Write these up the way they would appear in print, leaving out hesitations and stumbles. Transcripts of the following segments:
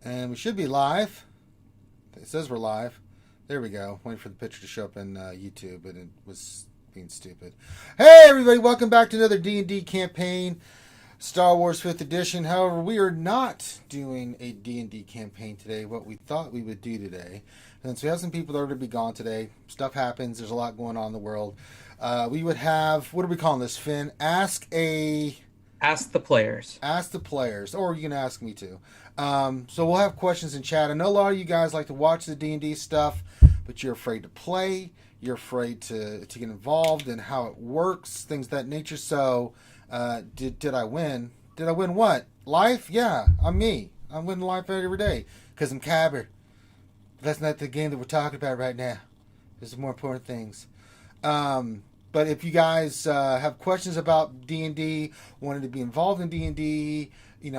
And we should be live. It says we're live. There we go. Waiting for the picture to show up in YouTube, but it was being stupid. Hey, everybody. Welcome back to another D&D campaign, Star Wars 5th Edition. However, we are not doing a D&D campaign today, what we thought we would do today. Since we have some people that are going to be gone today, stuff happens. There's a lot going on in the world. We would have, what are we calling this, Finn? Ask the players. Ask the players, or you can ask me too. So we'll have questions in chat. I know a lot of you guys like to watch the D&D stuff, but you're afraid to play. You're afraid to get involved in how it works, things of that nature. So did I win? Did I win what? Life? Yeah, I'm me. I'm winning life every day because I'm Cabber. That's not the game that we're talking about right now. There's more important things. But if you guys have questions about D&D, wanted to be involved in D&D,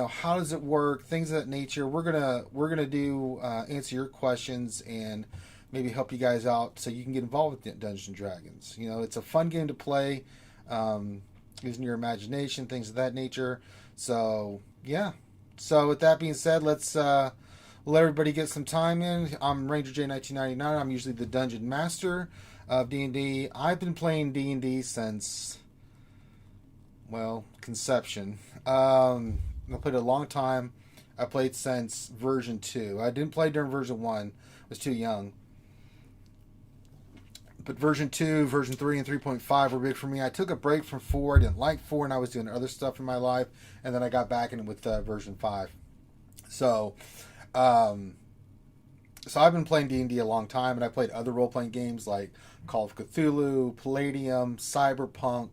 how does it work, things of that nature, we're gonna do answer your questions and maybe help you guys out so you can get involved with Dungeons and Dragons. It's a fun game to play, using your imagination, things of that nature. So yeah. So with that being said, let's let everybody get some time in. I'm Ranger J 1999. I'm usually the Dungeon Master of D&D. I've been playing D&D since, conception. I played a long time. I played since version 2. I didn't play during version 1. I was too young. But version 2, version 3, and 3.5 were big for me. I took a break from 4. I didn't like 4, and I was doing other stuff in my life. And then I got back in with version 5. So I've been playing D&D a long time, and I played other role-playing games like Call of Cthulhu, Palladium, Cyberpunk.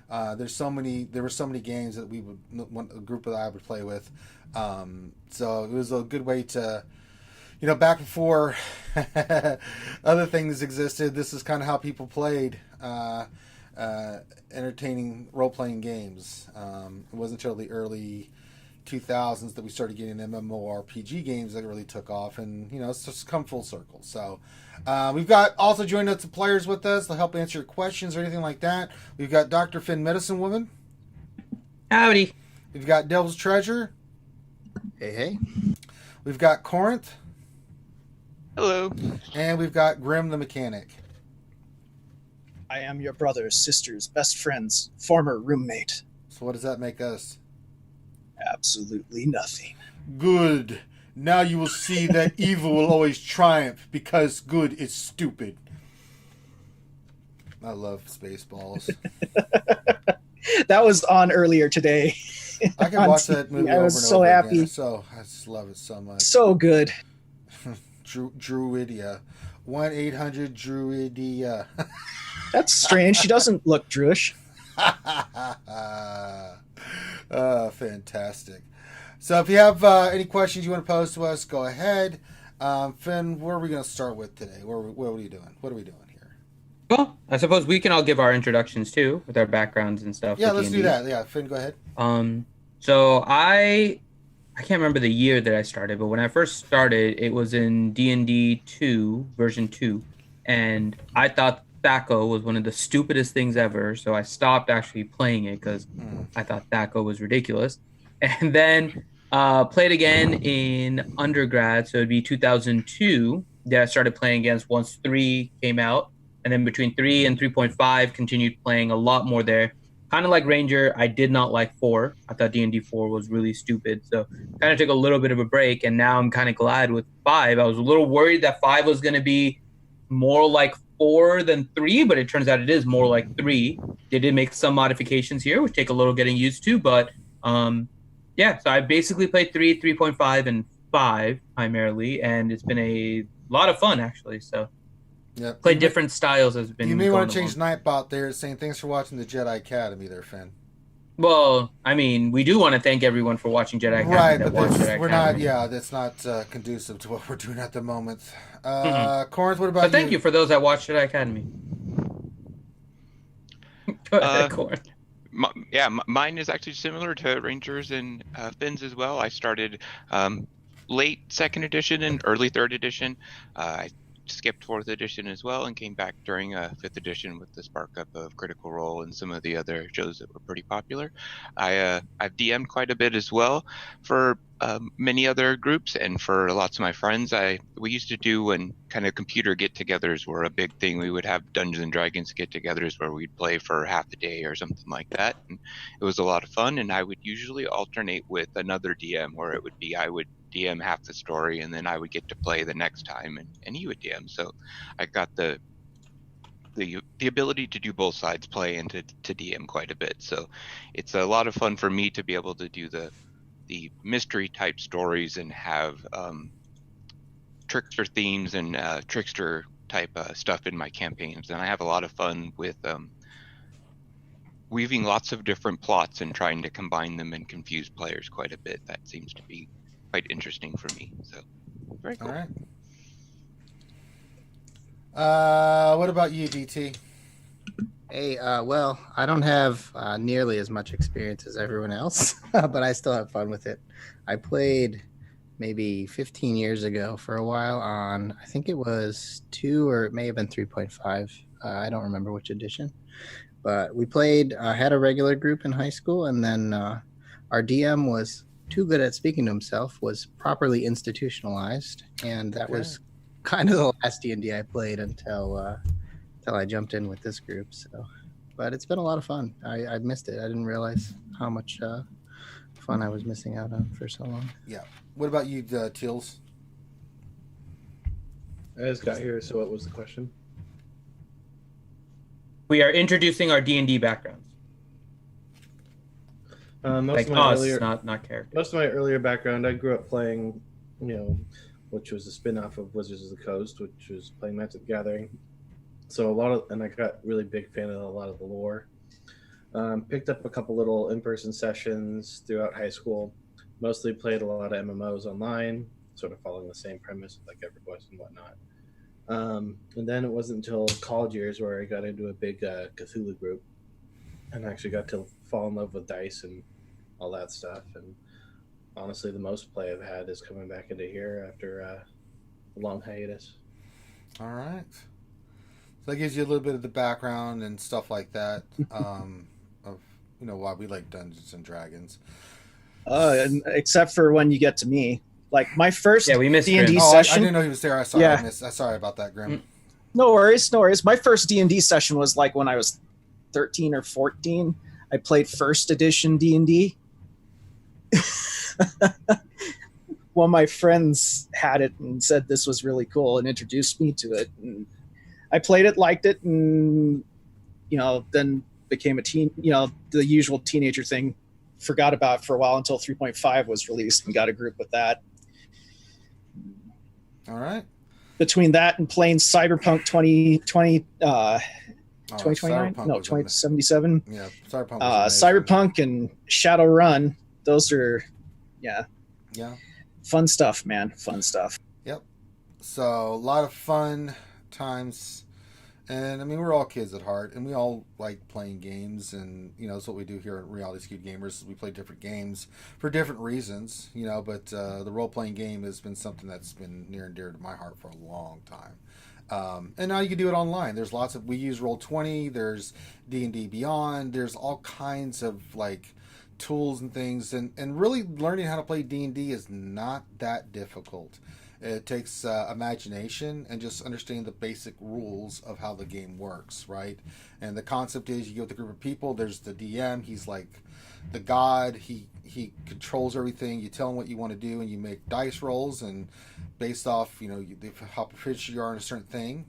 There were so many games that a group that I would play with. So it was a good way to, back before other things existed. This is kind of how people played entertaining role-playing games. It wasn't until the early 2000s that we started getting MMORPG games that really took off, and it's just come full circle. So we've got also joined us some players with us to help answer your questions or anything like that. We've got Dr. Finn Medicine Woman. Howdy. We've got Devil's Treasure. Hey, hey. We've got Corinth. Hello. And we've got Grim the Mechanic. I am your brothers, sisters, best friends, former roommate. So what does that make us? Absolutely nothing. Good. Now you will see that evil will always triumph because good is stupid. I love Spaceballs. That was on earlier today. I can watch that movie over and over so happy. Again. I just love it so much. So good. Druidia. 1-800-Druidia. That's strange. She doesn't look Druish. Fantastic. So if you have any questions you want to pose to us, go ahead. Finn, where are we going to start with today? What are we doing? What are we doing here? Well, I suppose we can all give our introductions too, with our backgrounds and stuff. Yeah, let's do that. Yeah, Finn, go ahead. So I can't remember the year that I started, but when I first started, it was in D&D 2, version 2, and I thought Thaco was one of the stupidest things ever, so I stopped actually playing it because I thought Thaco was ridiculous. And then played again in undergrad, so it'd be 2002 that I started playing against once 3 came out, and then between 3 and 3.5 continued playing a lot more there. Kind of like Ranger, I did not like 4. I thought D&D 4 was really stupid, so kind of took a little bit of a break, and now I'm kind of glad with 5. I was a little worried that 5 was going to be more like 4 than 3, but it turns out it is more like 3. They did make some modifications here, which take a little getting used to, but yeah, so I basically played 3, 3.5, and 5 primarily, and it's been a lot of fun, actually. So yeah, play different styles has been. You may want to change Nightbot there, saying thanks for watching the Jedi Academy there, Finn. Well, I mean, we do want to thank everyone for watching Jedi Academy. Right, but we're not, that's not conducive to what we're doing at the moment. Corinth, what about you? But thank you for those that watched Jedi Academy. Go ahead, Corinth. Mine is actually similar to Rangers and Finn's as well. I started late 2nd edition and early 3rd edition. I skipped 4th edition as well and came back during 5th edition with the spark up of Critical Role and some of the other shows that were pretty popular. I've DM'd quite a bit as well for many other groups and for lots of my friends. We used to do when kind of computer get-togethers were a big thing. We would have Dungeons and Dragons get-togethers where we'd play for half a day or something like that, and it was a lot of fun. And I would usually alternate with another DM, where it would be I would DM half the story and then I would get to play the next time, and he would DM. So I got the ability to do both sides, play and to DM quite a bit. So it's a lot of fun for me to be able to do the mystery type stories and have trickster themes and trickster type stuff in my campaigns. And I have a lot of fun with weaving lots of different plots and trying to combine them and confuse players quite a bit. That seems to be quite interesting for me. So very cool. All right. What about you, DT? Hey, well, I don't have nearly as much experience as everyone else, but I still have fun with it. I played maybe 15 years ago for a while on, I think it was 2 or it may have been 3.5. I don't remember which edition, but we played, had a regular group in high school, and then our DM was too good at speaking to himself, was properly institutionalized, and that was kind of the last D&D I played until I jumped in with this group. So, but it's been a lot of fun. I missed it. I didn't realize how much fun I was missing out on for so long. Yeah. What about you, Teals? I just got here, so what was the question? We are introducing our D&D backgrounds. Most Like us, not characters. Most of my earlier background, I grew up playing, which was a spin-off of Wizards of the Coast, which was playing Magic the Gathering. So and I got really big fan of a lot of the lore. Picked up a couple little in-person sessions throughout high school. Mostly played a lot of MMOs online, sort of following the same premise like EverQuest and whatnot. And then it wasn't until college years where I got into a big Cthulhu group and actually got to fall in love with dice and all that stuff. And honestly, the most play I've had is coming back into here after a long hiatus. All right. So that gives you a little bit of the background and stuff like that of why we like Dungeons and Dragons. And except for when you get to me, like my first we missed D&D Grim. I session. didn't know he was there. I saw. Yeah. Sorry about that, Grim. No worries. My first D&D session was like when I was 13 or 14. I played first edition D&D. Well, my friends had it and said this was really cool and introduced me to it. And I played it, liked it, and then became a teen. The usual teenager thing. Forgot about it for a while until 3.5 was released and got a group with that. All right. Between that and playing Cyberpunk 2020, Oh, 2029? Cyberpunk No, was 2077. Yeah, Cyberpunk. Was amazing. Cyberpunk and Shadowrun. Those are, Yeah. fun stuff, man. Fun stuff. Yep. So a lot of fun times, and I mean we're all kids at heart, and we all like playing games, and that's what we do here at Reality Skewed Gamers. Is we play different games for different reasons, but the role playing game has been something that's been near and dear to my heart for a long time. And now you can do it online. There's we use Roll20, there's D&D Beyond, there's all kinds of like tools and things, and really learning how to play D&D is not that difficult. It takes imagination and just understanding the basic rules of how the game works, right? And the concept is you go with a group of people, there's the DM, he's like the god, he controls everything, you tell him what you want to do, and you make dice rolls, and based off how proficient you are in a certain thing,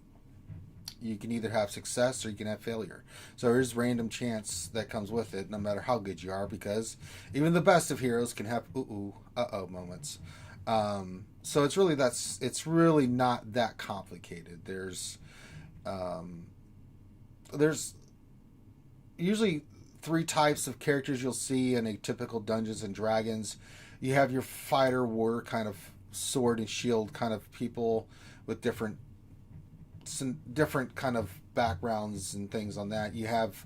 you can either have success or you can have failure. So there's random chance that comes with it, no matter how good you are, because even the best of heroes can have moments. So it's really not that complicated. There's usually 3 types of characters you'll see in a typical Dungeons and Dragons. You have your fighter warrior kind of sword and shield kind of people with different kind of backgrounds and things on that. You have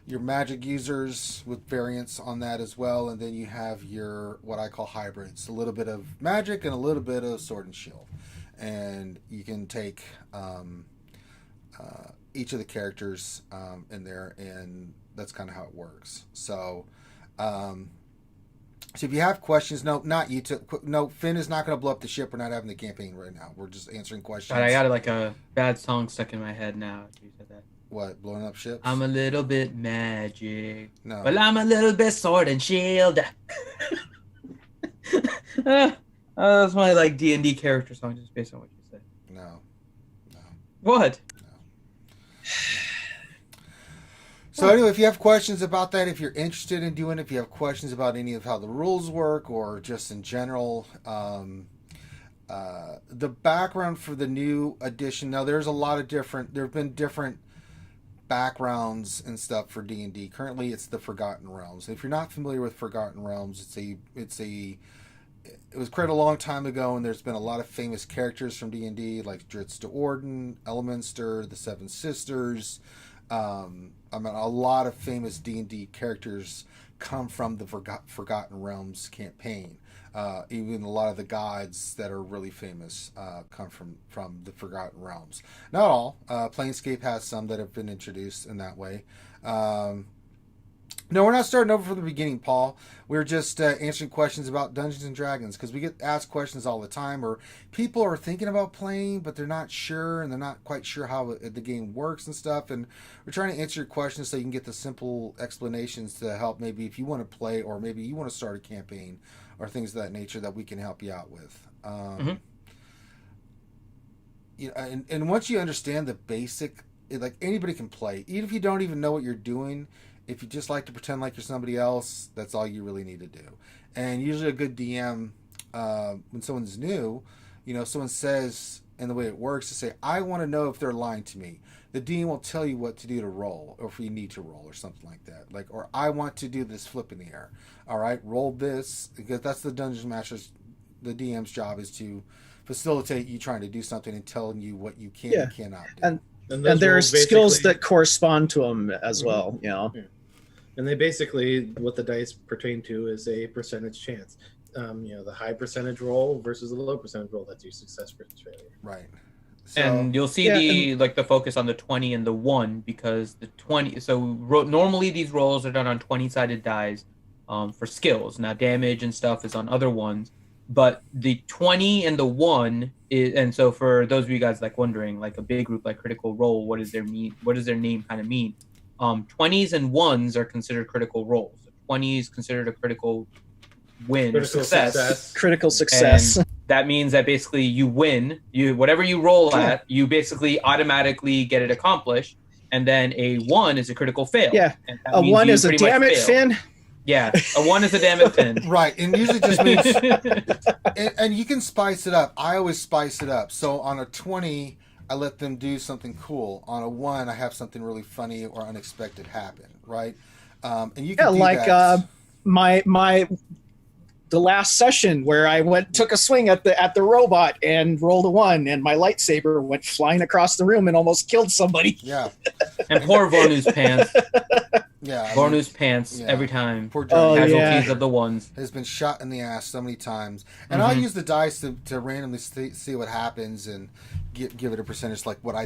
your magic users with variants on that as well, and then you have your what I call hybrids, a little bit of magic and a little bit of sword and shield. and you can take each of the characters in there, and that's kind of how it works. So, so if you have questions, no, not you. No, Finn is not going to blow up the ship. We're not having the campaign right now. We're just answering questions. God, I got like a bad song stuck in my head now. You said that. What, blowing up ships? I'm a little bit magic. No. Well, I'm a little bit sword and shield. That's my like D&D character song, just based on what you said. No. What? So anyway, if you have questions about that, if you're interested in doing it, if you have questions about any of how the rules work or just in general, the background for the new edition. Now, there's a lot of different. There have been different backgrounds and stuff for D&D. Currently, it's the Forgotten Realms. If you're not familiar with Forgotten Realms, it was created a long time ago, and there's been a lot of famous characters from D&D, like Dritz de Orden, Elminster, the Seven Sisters. A lot of famous D&D characters come from the Forgotten Realms campaign. Even a lot of the gods that are really famous come from the Forgotten Realms. Not all. Planescape has some that have been introduced in that way. No, we're not starting over from the beginning, Paul. We're just answering questions about Dungeons and Dragons, because we get asked questions all the time, or people are thinking about playing, but they're not sure, and they're not quite sure how the game works and stuff. And we're trying to answer your questions so you can get the simple explanations to help maybe if you want to play, or maybe you want to start a campaign, or things of that nature that we can help you out with. You know, and once you understand the basic, like anybody can play, even if you don't even know what you're doing. If you just like to pretend like you're somebody else, that's all you really need to do. And usually a good DM, when someone's new, you know, someone says, and the way it works is say, I want to know if they're lying to me. The DM will tell you what to do to roll, or if you need to roll, or something like that. Like, or I want to do this flip in the air. All right, roll this, because that's the Dungeon Master's, the DM's job is to facilitate you trying to do something and telling you what you can and cannot do. And there are skills that correspond to them as well, you know. Yeah. And they basically, what the dice pertain to is a percentage chance. You know, the high percentage roll versus the low percentage roll. That's your success versus failure. Right. So, and you'll see the focus on the 20 and the 1, because the 20. So normally these rolls are done on 20-sided dice for skills. Now damage and stuff is on other ones, but the 20 and the 1 is. And so for those of you guys like wondering, like a big group like Critical Role, what does their name kind of mean? 20s and 1s are considered critical roles. 20s considered a critical win, Critical success. Critical success. And that means that basically you win. Whatever you roll at, you basically automatically get it accomplished. And then a 1 is a critical fail. Yeah, and a 1 is a damn it, Finn. Yeah, a 1 is a damn it, Finn. Right, and usually just means, and you can spice it up. I always spice it up. So on a 20. I let them do something cool. On a 1, I have something really funny or unexpected happen, right? And you can do like that. The last session where I took a swing at the robot and rolled a 1, and my lightsaber went flying across the room and almost killed somebody. Yeah. And poor Vornu's pants. Yeah. Vornu's pants every time. Poor Johnny. Casualties of the 1s. Has been shot in the ass so many times. And I'll use the dice to randomly see what happens and give it a percentage, like what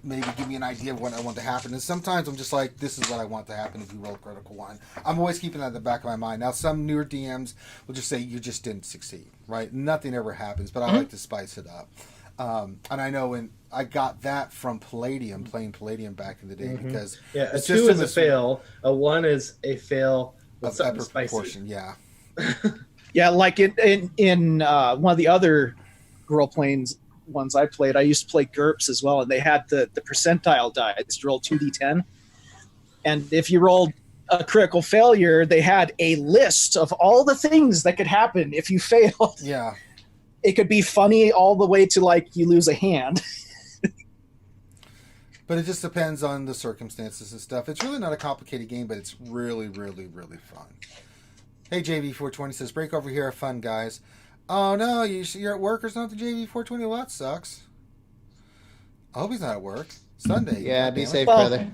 maybe give me an idea of what I want to happen. And sometimes I'm just like, this is what I want to happen if you roll a critical 1. I'm always keeping that in the back of my mind. Now, some newer DMs will just say, you just didn't succeed, right? Nothing ever happens, but I like to spice it up. And I know when I got that from playing Palladium back in the day, because a 2 is a fail, a 1 is a fail with of something upper spicy. proportion. Yeah. Yeah, like in one of the other role-playing ones I played, I used to play GURPS as well, and they had the percentile dice to roll 2d10. And if you rolled a critical failure, they had a list of all the things that could happen if you failed. Yeah. It could be funny all the way to like you lose a hand. But it just depends on the circumstances and stuff. It's really not a complicated game, but it's really, really, really fun. Hey, JV420 says, break over here, have fun, guys. Oh, no, you're at work or something, JV420? Well, that sucks. I hope he's not at work. Sunday. Yeah, be safe, Well, brother.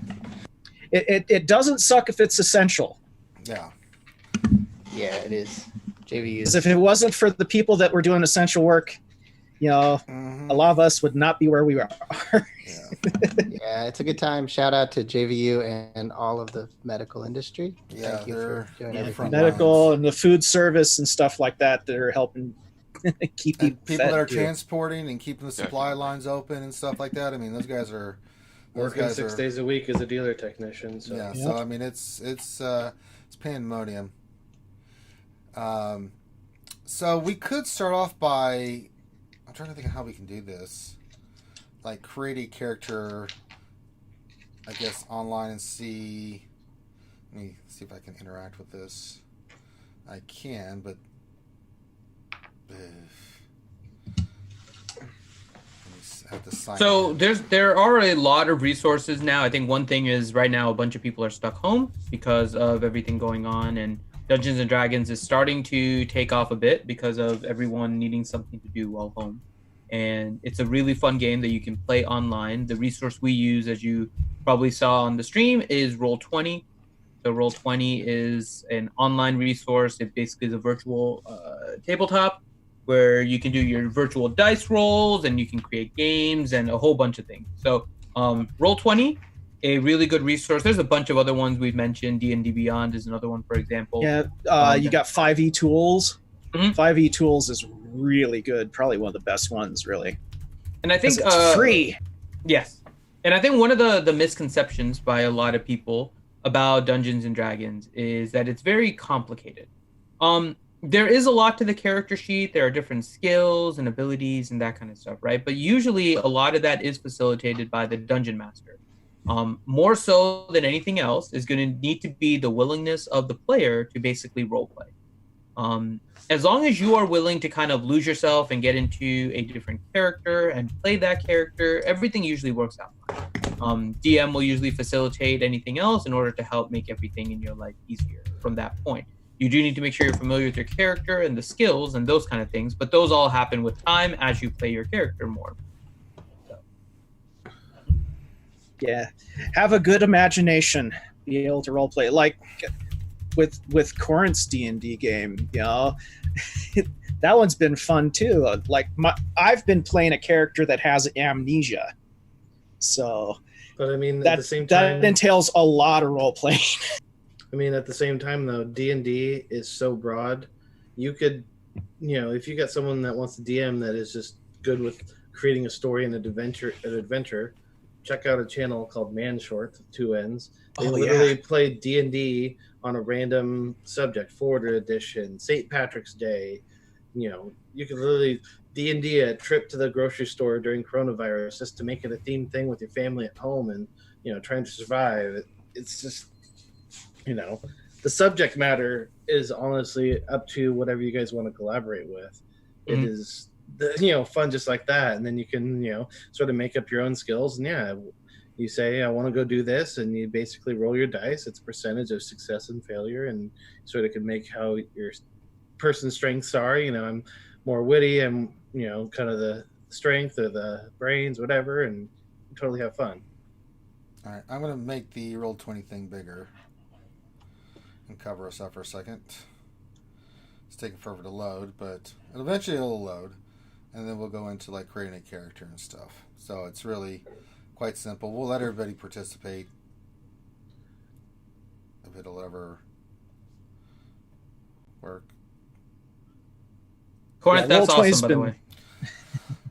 It doesn't suck if it's essential. Yeah. Yeah, it is. JV Because is. if it wasn't for the people that were doing essential work, you know, a lot of us would not be where we are. Yeah. Yeah, it's a good time. Shout out to JVU and all of the medical industry. Yeah, Thank you for doing they're everything. front Medical lines. and the food service and stuff like that that are helping keep people And people fed that are too. transporting and keeping the supply lines open and stuff like that. I mean, those guys are Working 6 days a week as a dealer technician. So. Yeah, Yep. so I mean, it's pandemonium. So we could start off by, I'm trying to think of how we can do this, like create a character, I guess, online and see. Let me see if I can interact with this. I can, but. Have to sign So in. there are a lot of resources now. I think one thing is right now a bunch of people are stuck home because of everything going on, and Dungeons and Dragons is starting to take off a bit because of everyone needing something to do while home. And it's a really fun game that you can play online. The resource we use, as you probably saw on the stream, is Roll20. So Roll20 is an online resource. It basically is a virtual tabletop where you can do your virtual dice rolls and you can create games and a whole bunch of things. So Roll20, a really good resource. There's a bunch of other ones we've mentioned. D&D Beyond is another one, for example. Yeah, you got 5e Tools. 5e Tools is really good. Probably one of the best ones, really. And I think it's free. Yes. And I think one of the misconceptions by a lot of people about Dungeons and Dragons is that it's very complicated. There is a lot to the character sheet. There are different skills and abilities and that kind of stuff, right? But usually a lot of that is facilitated by the dungeon master. More so than anything else is going to need to be the willingness of the player to basically role play. As long as you are willing to kind of lose yourself and get into a different character and play that character, everything usually works out fine. DM will usually facilitate anything else in order to help make everything in your life easier from that point. You do need to make sure you're familiar with your character and the skills and those kind of things, but those all happen with time as you play your character more. So. Yeah, have a good imagination. Be able to role play like with Corinth's D&D game. You know, that one's been fun too. I've been playing a character that has amnesia, so. But I mean, at the same time, that entails a lot of role playing. I mean, at the same time, though, D&D is so broad. You could, if you got someone that wants to DM that is just good with creating a story and an adventure, check out a channel called Man Short, 2 N's. They literally play D&D on a random subject, 4th edition, St. Patrick's Day. You could literally D&D a trip to the grocery store during coronavirus just to make it a themed thing with your family at home and, trying to survive. It's just, the subject matter is honestly up to whatever you guys want to collaborate with. Mm-hmm. It is, fun just like that. And then you can, sort of make up your own skills. And you say, I want to go do this. And you basically roll your dice. It's a percentage of success and failure. And sort of can make how your person's strengths are. I'm more witty and, kind of the strength or the brains, whatever. And totally have fun. All right. I'm going to make the Roll20 thing bigger. And cover us up for a second. It's taking forever to load, but eventually it'll load, and then we'll go into like creating a character and stuff. So it's really quite simple. We'll let everybody participate if it'll ever work. Corinth, that's awesome, by the way.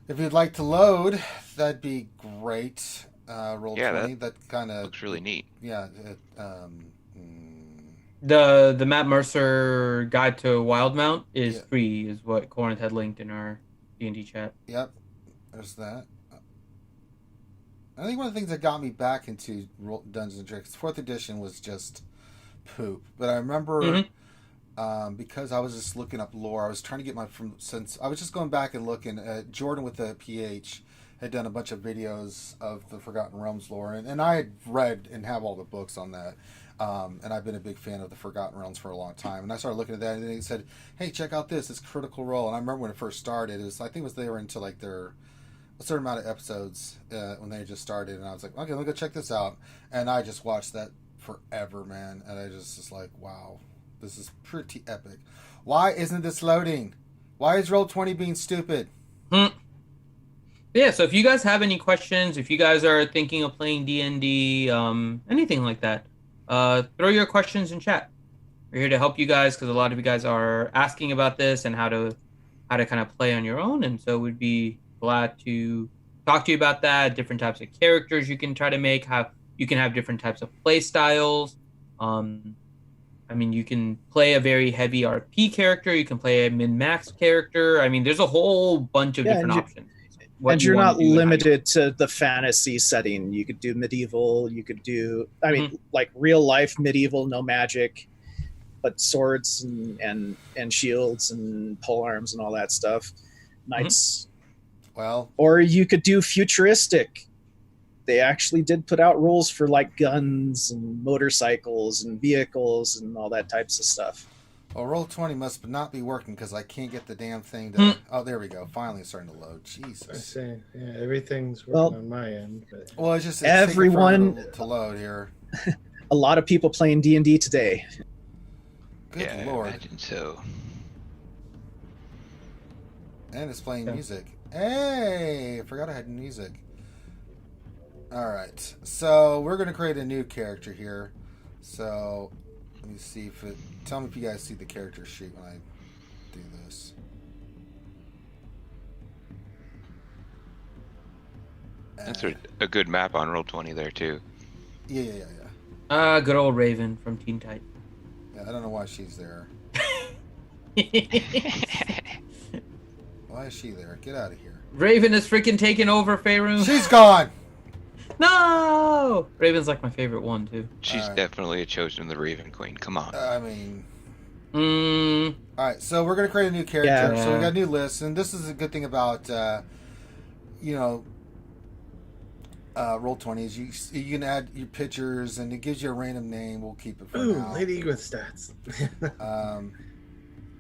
If you'd like to load, that'd be great. Roll20. That kind of looks really neat. Yeah. The Matt Mercer Guide to Wildmount is free, is what Corinth had linked in our D&D chat. Yep, there's that. I think one of the things that got me back into Dungeons and Dragons, 4th edition, was just poop. But I remember because I was just looking up lore, I was trying to get since I was just going back and looking at Jordan with the PH had done a bunch of videos of the Forgotten Realms lore, and I had read and have all the books on that. And I've been a big fan of the Forgotten Realms for a long time. And I started looking at that, and they said, "Hey, check out this Critical Role." And I remember when it first started, they were into like a certain amount of episodes when they just started, and I was like, "Okay, let me go check this out." And I just watched that forever, man. And I just was like, "Wow, this is pretty epic." Why isn't this loading? Why is Roll20 being stupid? Yeah, so if you guys have any questions, if you guys are thinking of playing D&D, anything like that, throw your questions in chat. We're here to help you guys because a lot of you guys are asking about this and how to kind of play on your own, and so we'd be glad to talk to you about that. Different types of characters you can try to make. How you can have different types of play styles. I mean, you can play a very heavy RP character. You can play a min-max character. I mean, there's a whole bunch of Yeah, different and you- options. And you're not limited to the fantasy setting. You could do medieval. You could do, I mean, like real life medieval, no magic, but swords and shields and pole arms and all that stuff. Knights. Well, Or you could do futuristic. They actually did put out rules for like guns and motorcycles and vehicles and all that types of stuff. well, Roll20 must not be working because I can't get the damn thing to. Oh, there we go. Finally, it's starting to load. I Jesus. see. Yeah, everything's working Well, on my end. But Well, it's just Everyone- taking forever to load here. A lot of people playing D&D today. Good yeah, lord. I imagine so. And it's playing Yeah. music. Hey, I forgot I had music. Alright, so we're going to create a new character here. So, let me see if it... Tell me if you guys see the character sheet when I do this. That's a good map on Roll20 there too. Yeah. Good old Raven from Teen Titan. Yeah, I don't know why she's there. Why is she there? Get out of here. Raven is freaking taking over Faerun. She's gone! No! Raven's like my favorite one, too. She's Alright. definitely a chosen of the Raven Queen. Come on. I mean... Mm, Alright, so we're going to create a new character. Yeah. So we got a new list, and this is a good thing about, Roll20 is you can add your pictures, and it gives you a random name. We'll keep it for ooh, now. Lady with stats.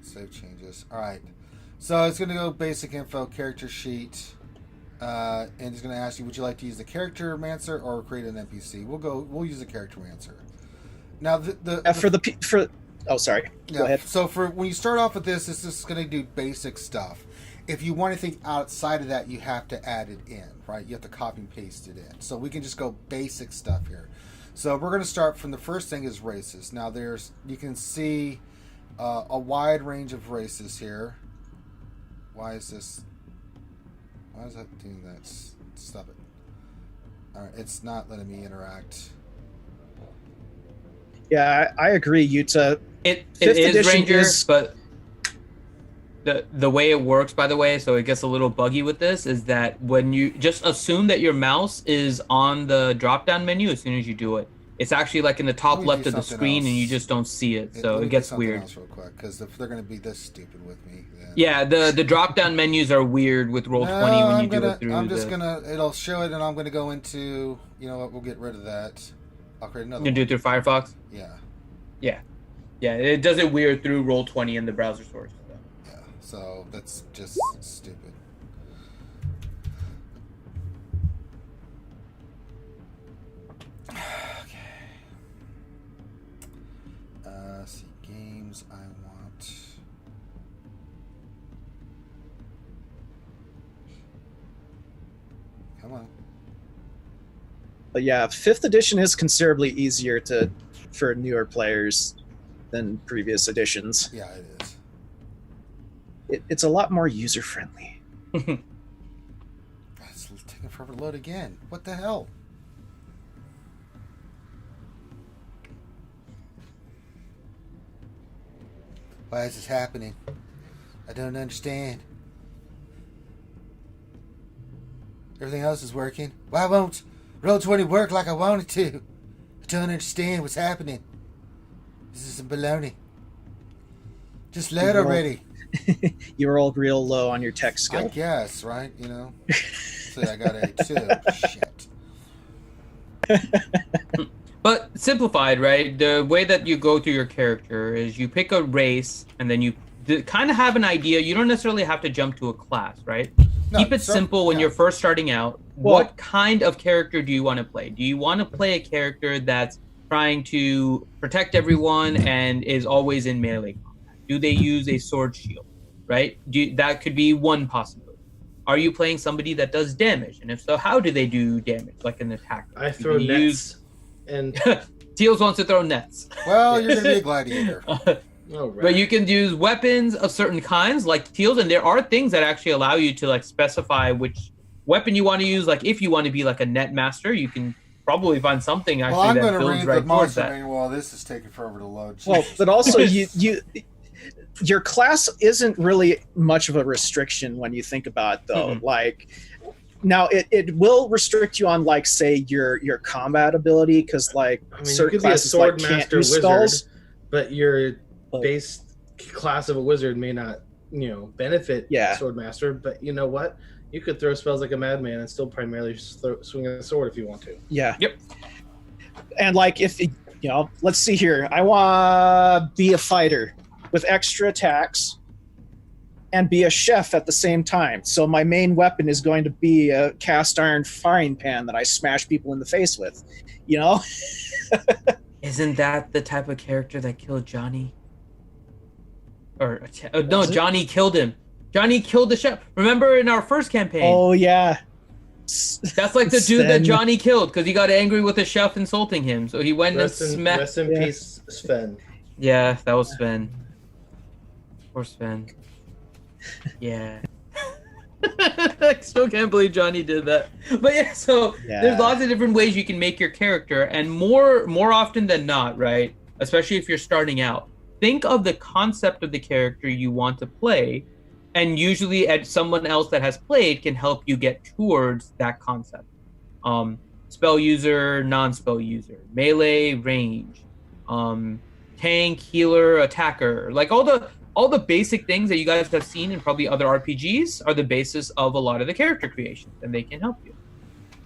Save changes. Alright. So it's going to go basic info, character sheet, and it's going to ask you, would you like to use the character mancer or create an NPC? We'll use the character mancer. Now, Oh, sorry. Go ahead. So for when you start off with this is going to do basic stuff. If you want anything outside of that, you have to add it in, right? You have to copy and paste it in. So we can just go basic stuff here. So we're going to start from the first thing is races. Now you can see a wide range of races here. Why is that doing that? Stop it. All right, it's not letting me interact. Yeah, I agree, Yuta. it Fifth is edition Ranger, is- but the way it works, by the way, so it gets a little buggy with this, is that when you just assume that your mouse is on the drop-down menu as soon as you do it. It's actually like in the top Let me left do of the something screen, and you else. just don't see it, Let so me it do gets something weird. else real quick, because if they're going to be this stupid with me, then... Yeah, the drop-down menus are weird with Roll20 when you do it through. I'm just gonna. It'll show it, and I'm gonna go into. You know what? We'll get rid of that. I'll create another. You do it through Firefox. Yeah. Yeah, it does it weird through Roll20 in the browser source. So. Yeah. So that's just stupid. Okay. See games I want. Come on. But yeah, 5th edition is considerably easier for newer players than previous editions. Yeah, it is. It's a lot more user friendly. It's taking forever to load again. What the hell? Why is this happening? I don't understand. Everything else is working. Why won't Roll20 work like I want it to? I don't understand what's happening. This is some baloney. Just load already. You rolled real low on your tech I skill. guess, right? You know? So I got a 2. Shit. But simplified, right? The way that you go through your character is you pick a race, and then you kind of have an idea. You don't necessarily have to jump to a class, right? No, Keep it so- simple when yeah. you're first starting out. Well- What kind of character do you want to play? Do you want to play a character that's trying to protect everyone and is always in melee combat? Do they use a sword shield, right? That could be one possibility. Are you playing somebody that does damage? And if so, how do they do damage, like an attacker? I throw nets, and Teals wants to throw nets. Well, you're going to be a gladiator. But you can use weapons of certain kinds, like Teals, and there are things that actually allow you to like specify which weapon you want to use. Like if you want to be like a net master, you can probably find something actually I'm that going to builds read right the towards monster that. manual. Well, this is taking forever to load. Well, Jesus. but also your class isn't really much of a restriction when you think about it, though. Mhm. Like now it will restrict you on like say your combat ability, because like I mean, certain you could be a classes sword like, can't master use wizard, spells. but your But- base class of a wizard may not, benefit Yeah. sword master. But you know what? You could throw spells like a madman and still primarily swing a sword if you want to. Yeah. Yep. And like if let's see here. I want to be a fighter with extra attacks and be a chef at the same time. So my main weapon is going to be a cast iron frying pan that I smash people in the face with. Isn't that the type of character that killed Johnny? No, Was it? Johnny killed him. Johnny killed the chef. Remember in our first campaign? Oh yeah. That's like the dude that Sven. Johnny killed because he got angry with the chef insulting him. So he went Rest and in, smacked. rest in Yeah. peace, Sven. Yeah, that was Sven. Poor Sven. Yeah. I still can't believe Johnny did that. But yeah, so Yeah. there's lots of different ways you can make your character, and more often than not, right? Especially if you're starting out, think of the concept of the character you want to play, and usually someone else that has played can help you get towards that concept. Spell user, non-spell user, melee, range, tank, healer, attacker, like all the basic things that you guys have seen in probably other RPGs are the basis of a lot of the character creation, and they can help you.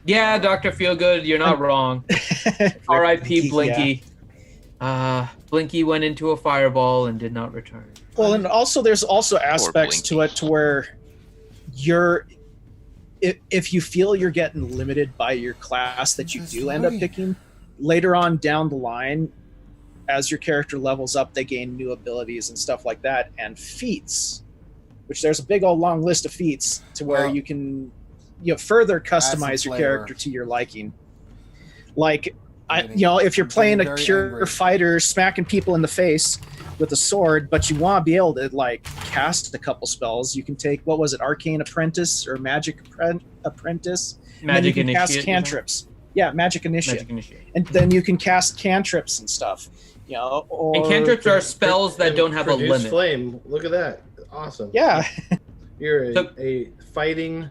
Yeah, Dr. Feelgood, you're not wrong. R.I.P. Blinky. Blinky went into a fireball and did not return. Well, and also there's also aspects to it to where if you feel you're getting limited by your class that you do end up picking, later on down the line, as your character levels up, they gain new abilities and stuff like that, and feats, which there's a big old long list of feats to where Well, you can further customize some your flavor. character to your liking. Like Getting- if you're I'm playing getting a very pure angry. fighter smacking people in the face with a sword, but you want to be able to like cast a couple spells, you can take, what was it, Arcane Apprentice or Magic Apprentice, and then you Magic can cast Initiate. cantrips. Yeah, Magic Initiate. Magic Initiate. And then you can cast cantrips and stuff. Or And cantrips are spells that And don't have a produce limit. Flame. Look at that. Awesome. yeah, You're So- a fighting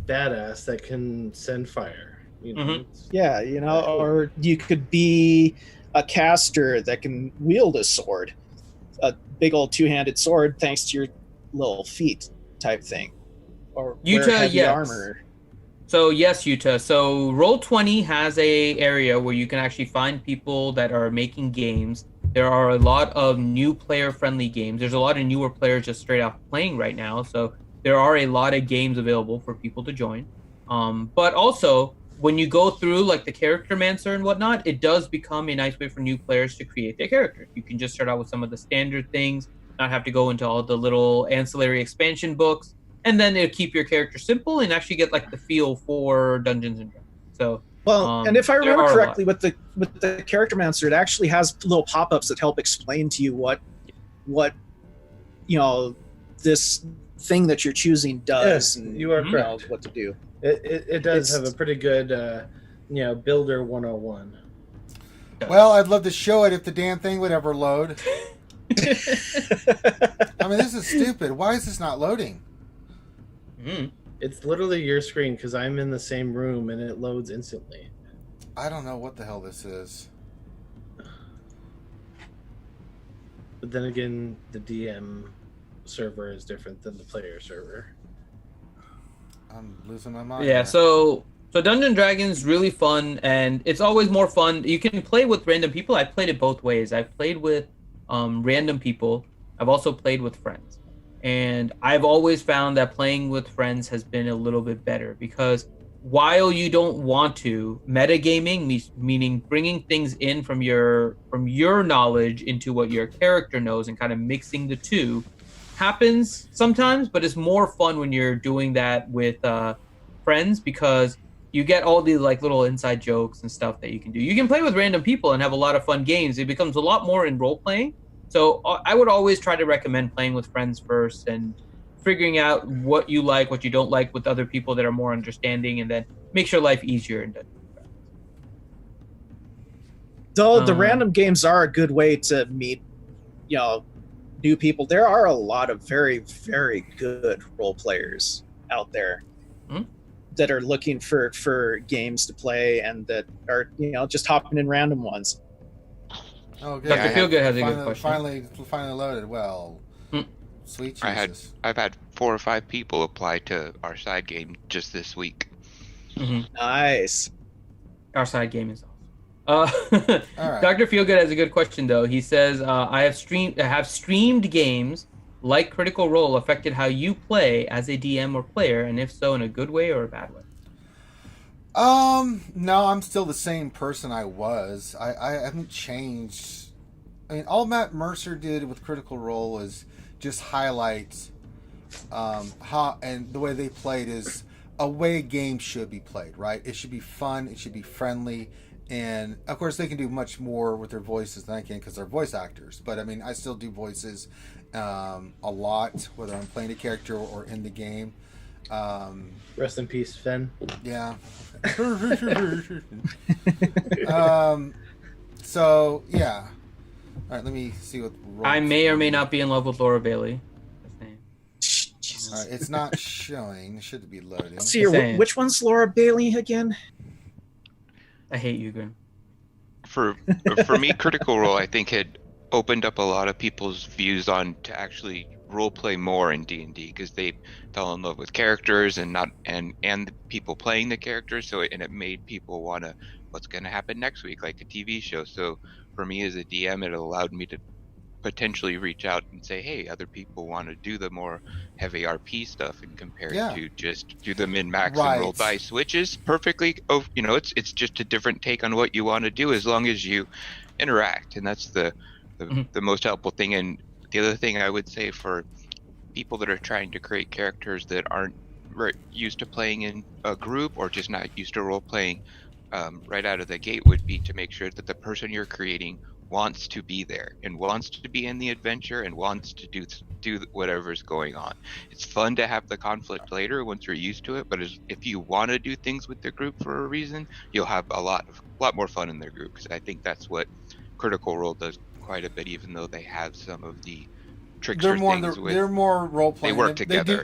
badass that can send fire. Mhm. yeah, or you could be a caster that can wield a sword, a big old two-handed sword, thanks to your little feet type thing, or wear Yuta, heavy yes. armor. So yes, Yuta. So Roll20 has a area where you can actually find people that are making games. There are a lot of new player-friendly games. There's a lot of newer players just straight out playing right now. So there are a lot of games available for people to join. But also, when you go through like the Character Mancer and whatnot, it does become a nice way for new players to create their character. You can just start out with some of the standard things, not have to go into all the little ancillary expansion books, and then it'll keep your character simple and actually get like the feel for Dungeons and Dragons. So Well, and if I there remember are a correctly, with the Character Mancer, it actually has little pop-ups that help explain to you what this thing that you're choosing does, Yes, and you are Mhm. correct. what to do. It does It's- have a pretty good, builder 101. Well, I'd love to show it if the damn thing would ever load. I mean, this is stupid. Why is this not loading? Mhm. It's literally your screen because I'm in the same room and it loads instantly. I don't know what the hell this is. But then again, the DM server is different than the player server. I'm losing my mind. Yeah, here. so Dungeons & Dragons really fun, and it's always more fun. You can play with random people. I've played it both ways. I've played with random people. I've also played with friends. And I've always found that playing with friends has been a little bit better because while you don't want to, metagaming, meaning bringing things in from your knowledge into what your character knows and kind of mixing the two, happens sometimes, but it's more fun when you're doing that with friends because you get all these like little inside jokes and stuff that you can do. You can play with random people and have a lot of fun games. It becomes a lot more in role playing. So I would always try to recommend playing with friends first and figuring out what you like, what you don't like with other people that are more understanding, and then makes your life easier. And Though the random games are a good way to meet, new people. There are a lot of very, very good role players out there that are looking for games to play and that are, just hopping in random ones. Oh, good. Dr. Feelgood has a good question. Finally loaded. Well, sweet Jesus. I've had 4 or 5 people apply to our side game just this week. Nice. Our side game is awesome. All right. Dr. Feelgood has a good question though. He says, "I have streamed games like Critical Role affected how you play as a DM or player, and if so, in a good way or a bad way?" No, I'm still the same person I was. I haven't changed. I mean, all Matt Mercer did with Critical Role is just highlight how and the way they played is a way a game should be played, right? It should be fun. It should be friendly. And of course, they can do much more with their voices than I can because they're voice actors. But I mean, I still do voices a lot, whether I'm playing a character or in the game. Rest in peace, Finn. Yeah. So yeah. All right, let me see what. I may or may not be in love with Laura Bailey. All right, it's not showing. It should be loading. Let's see here. Which one's Laura Bailey again? I hate you, Grim. For me, Critical Role, I think, had opened up a lot of people's views on to actually role play more in D&D because they fell in love with characters and the people playing the characters. So it made people want to, what's going to happen next week, like a TV show. So for me as a DM, it allowed me to potentially reach out and say, hey, other people want to do the more heavy RP stuff and compare it to just do them in max and roll dice, which is perfectly, it's just a different take on what you want to do as long as you interact. And that's the most helpful thing. And the other thing I would say for people that are trying to create characters that aren't used to playing in a group or just not used to role playing right out of the gate would be to make sure that the person you're creating wants to be there and wants to be in the adventure and wants to do whatever's going on. It's fun to have the conflict later once you're used to it, but if you want to do things with the group for a reason, you'll have a lot more fun in their group, because I think that's what Critical Role does quite a bit, even though they have some of the trickster things. They're more role playing. They work together.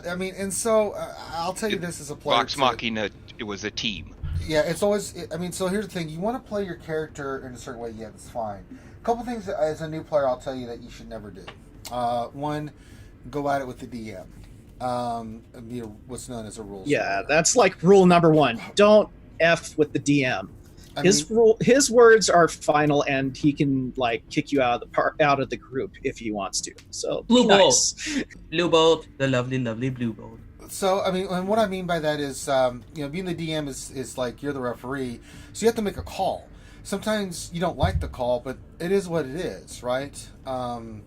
I mean, and so I'll tell you this as a player. Vox Machina, it was a team. Yeah, it's always. I mean, so here's the thing: you want to play your character in a certain way. Yeah, that's fine. A couple things that, as a new player, I'll tell you that you should never do. One, go at it with the DM. Be what's known as a rule. Yeah, that's like rule number 1. Don't F with the DM. His words are final, and he can like kick you out of the group if he wants to. So Blue Bolt, nice. Blue Bolt, the lovely Blue Bolt. So, I mean, and what I mean by that is, being the DM is like you're the referee, so you have to make a call. Sometimes you don't like the call, but it is what it is, right? In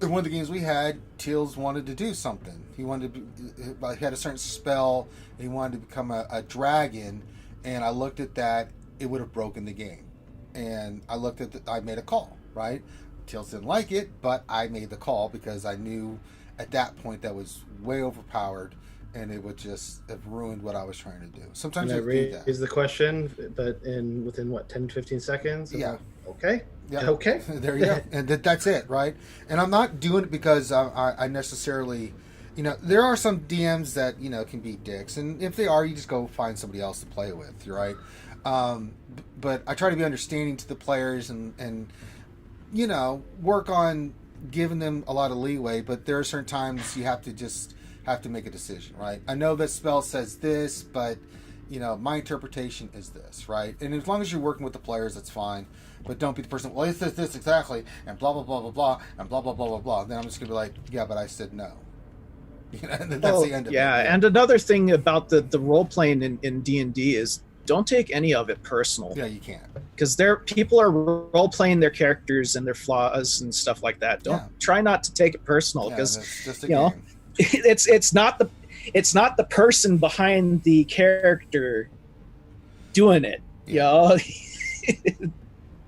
one of the games we had, Teals wanted to do something. He had a certain spell, and he wanted to become a dragon, and I looked at that, it would have broken the game. And I made a call, right? Teals didn't like it, but I made the call because I knew at that point that was way overpowered, and it would just have ruined what I was trying to do. Sometimes you do that. Is the question, but within 10-15 seconds? Yeah. Okay. Yeah. Okay. There you go. And that's it, right? And I'm not doing it because I necessarily, there are some DMs that can be dicks, and if they are, you just go find somebody else to play with, right? But I try to be understanding to the players and work on giving them a lot of leeway, but there are certain times you have to make a decision, right? I know that spell says this, but my interpretation is this, right? And as long as you're working with the players, that's fine. But don't be the person, well, it's this exactly, and blah blah blah blah blah, and blah blah blah blah blah. Then I'm just gonna be like, yeah, but I said no. And that's the end of it. Yeah, and another thing about the role playing in D&D is don't take any of it personal. Yeah, you can't. Because people are role playing their characters and their flaws and stuff like that. Try not to take it personal, because that's just a you know game. it's not the person behind the character doing it. Yeah. You know.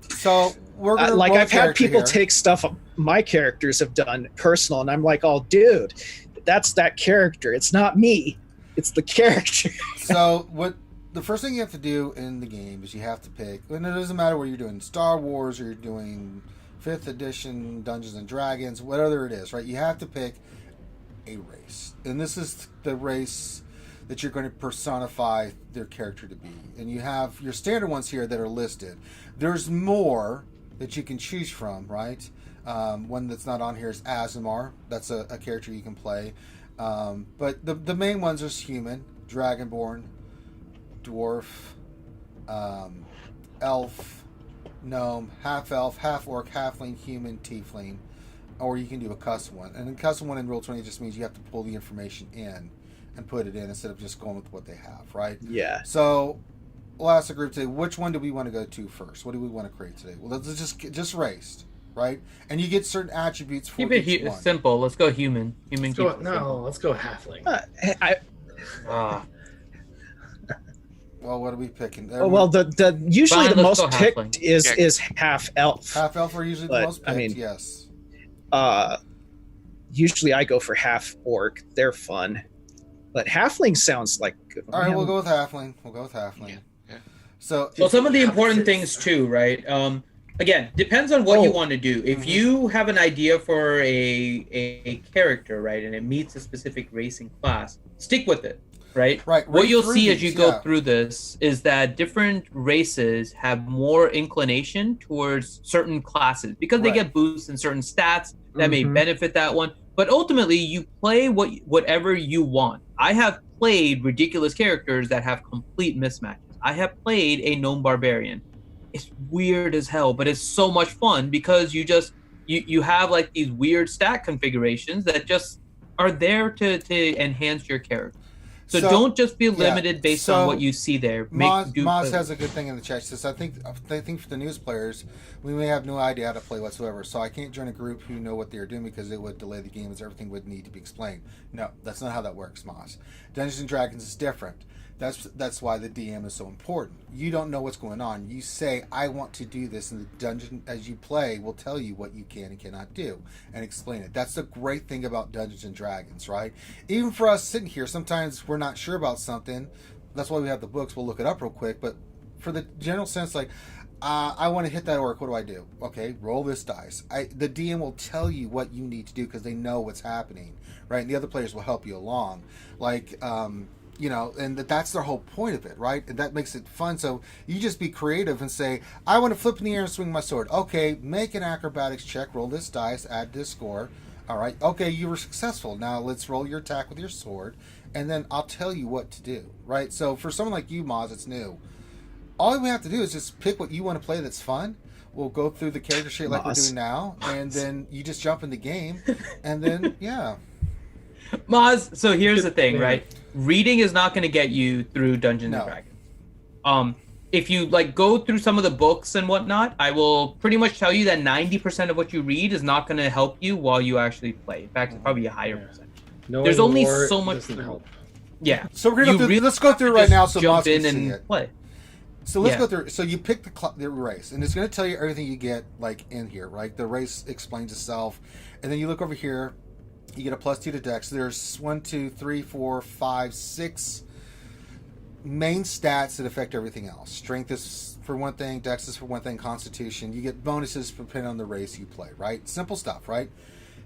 So we're gonna like roll I've had people here. take stuff my characters have done personal, and I'm like, oh, dude, that's that character. It's not me. It's the character. So what? The first thing you have to do in the game is you have to pick, and it doesn't matter whether you're doing Star Wars or you're doing 5th edition Dungeons and Dragons, whatever it is, right? You have to pick a race, and this is the race that you're going to personify their character to be. And you have your standard ones here that are listed. There's more that you can choose from, right? One that's not on here is Azamar. That's a character you can play. But the main ones are human, dragonborn, dwarf, elf, gnome, half-elf, half-orc, halfling, human, tiefling. Or you can do a custom one. And a custom one in Roll20 just means you have to pull the information in and put it in instead of just going with what they have, right? Yeah. So we'll ask the group today, which one do we want to go to first? What do we want to create today? Well, let's just raced, right? And you get certain attributes for Keep each it one. simple. Let's go human. Let's go halfling. Well, what are we picking? Well, usually Fine, the let's most go picked halfling. is half elf. Half elf are usually the But, most picked, I mean, yes. Usually I go for half orc. They're fun, but halfling sounds like good. All right, we'll go with halfling. Yeah. So Well, some of the important things too, right? Again, depends on what you want to do. If you have an idea for a character, right, and it meets a specific racing class, stick with it, right? Right. What read you'll through see as these, you go yeah. through this is that different races have more inclination towards certain classes because they Right. get boosts in certain stats that may Mhm. benefit that one. But ultimately, you play whatever you want. I have played ridiculous characters that have complete mismatches. I have played a gnome barbarian. It's weird as hell, but it's so much fun because you have like these weird stat configurations that just are there to enhance your character. So don't just be limited based on what you see there. Moz has a good thing in the chat. She says, I think for the news players, we may have no idea how to play whatsoever. So I can't join a group who know what they're doing because it would delay the game as everything would need to be explained. No, that's not how that works, Moz. Dungeons and Dragons is different. That's why the DM is so important. You don't know what's going on. You say, I want to do this, and the dungeon, as you play, will tell you what you can and cannot do and explain it. That's the great thing about Dungeons and Dragons, right? Even for us sitting here, sometimes we're not sure about something. That's why we have the books. We'll look it up real quick. But for the general sense, like, I want to hit that orc. What do I do? Okay, roll this dice. The DM will tell you what you need to do because they know what's happening, right? And the other players will help you along. Like, you know, and that's their whole point of it, right? And that makes it fun. So you just be creative and say, I want to flip in the air and swing my sword. Okay, make an acrobatics check, roll this dice, add this score. All right, okay, you were successful. Now let's roll your attack with your sword, and then I'll tell you what to do, right? So for someone like you, Moz, it's new. All we have to do is just pick what you want to play that's fun. We'll go through the character sheet like we're doing now, and then you just jump in the game, and then, yeah. Moz, so here's the thing, right? Reading is not going to get you through Dungeons and Dragons. If you like go through some of the books and whatnot, I will pretty much tell you that 90% of what you read is not going to help you while you actually play. In fact, it's probably a higher percentage. Knowing There's only more so much doesn't help. Yeah. So we're gonna let's go through it right just now so jump Moz can in see and it. play. So let's go through. So you pick the race, and it's going to tell you everything you get, like in here, right? The race explains itself, and then you look over here. You get a +2 to Dex. There's 1, 2, 3, 4, 5, 6 main stats that affect everything else. Strength is for one thing, Dex is for one thing, Constitution. You get bonuses depending on the race you play, right? Simple stuff, right?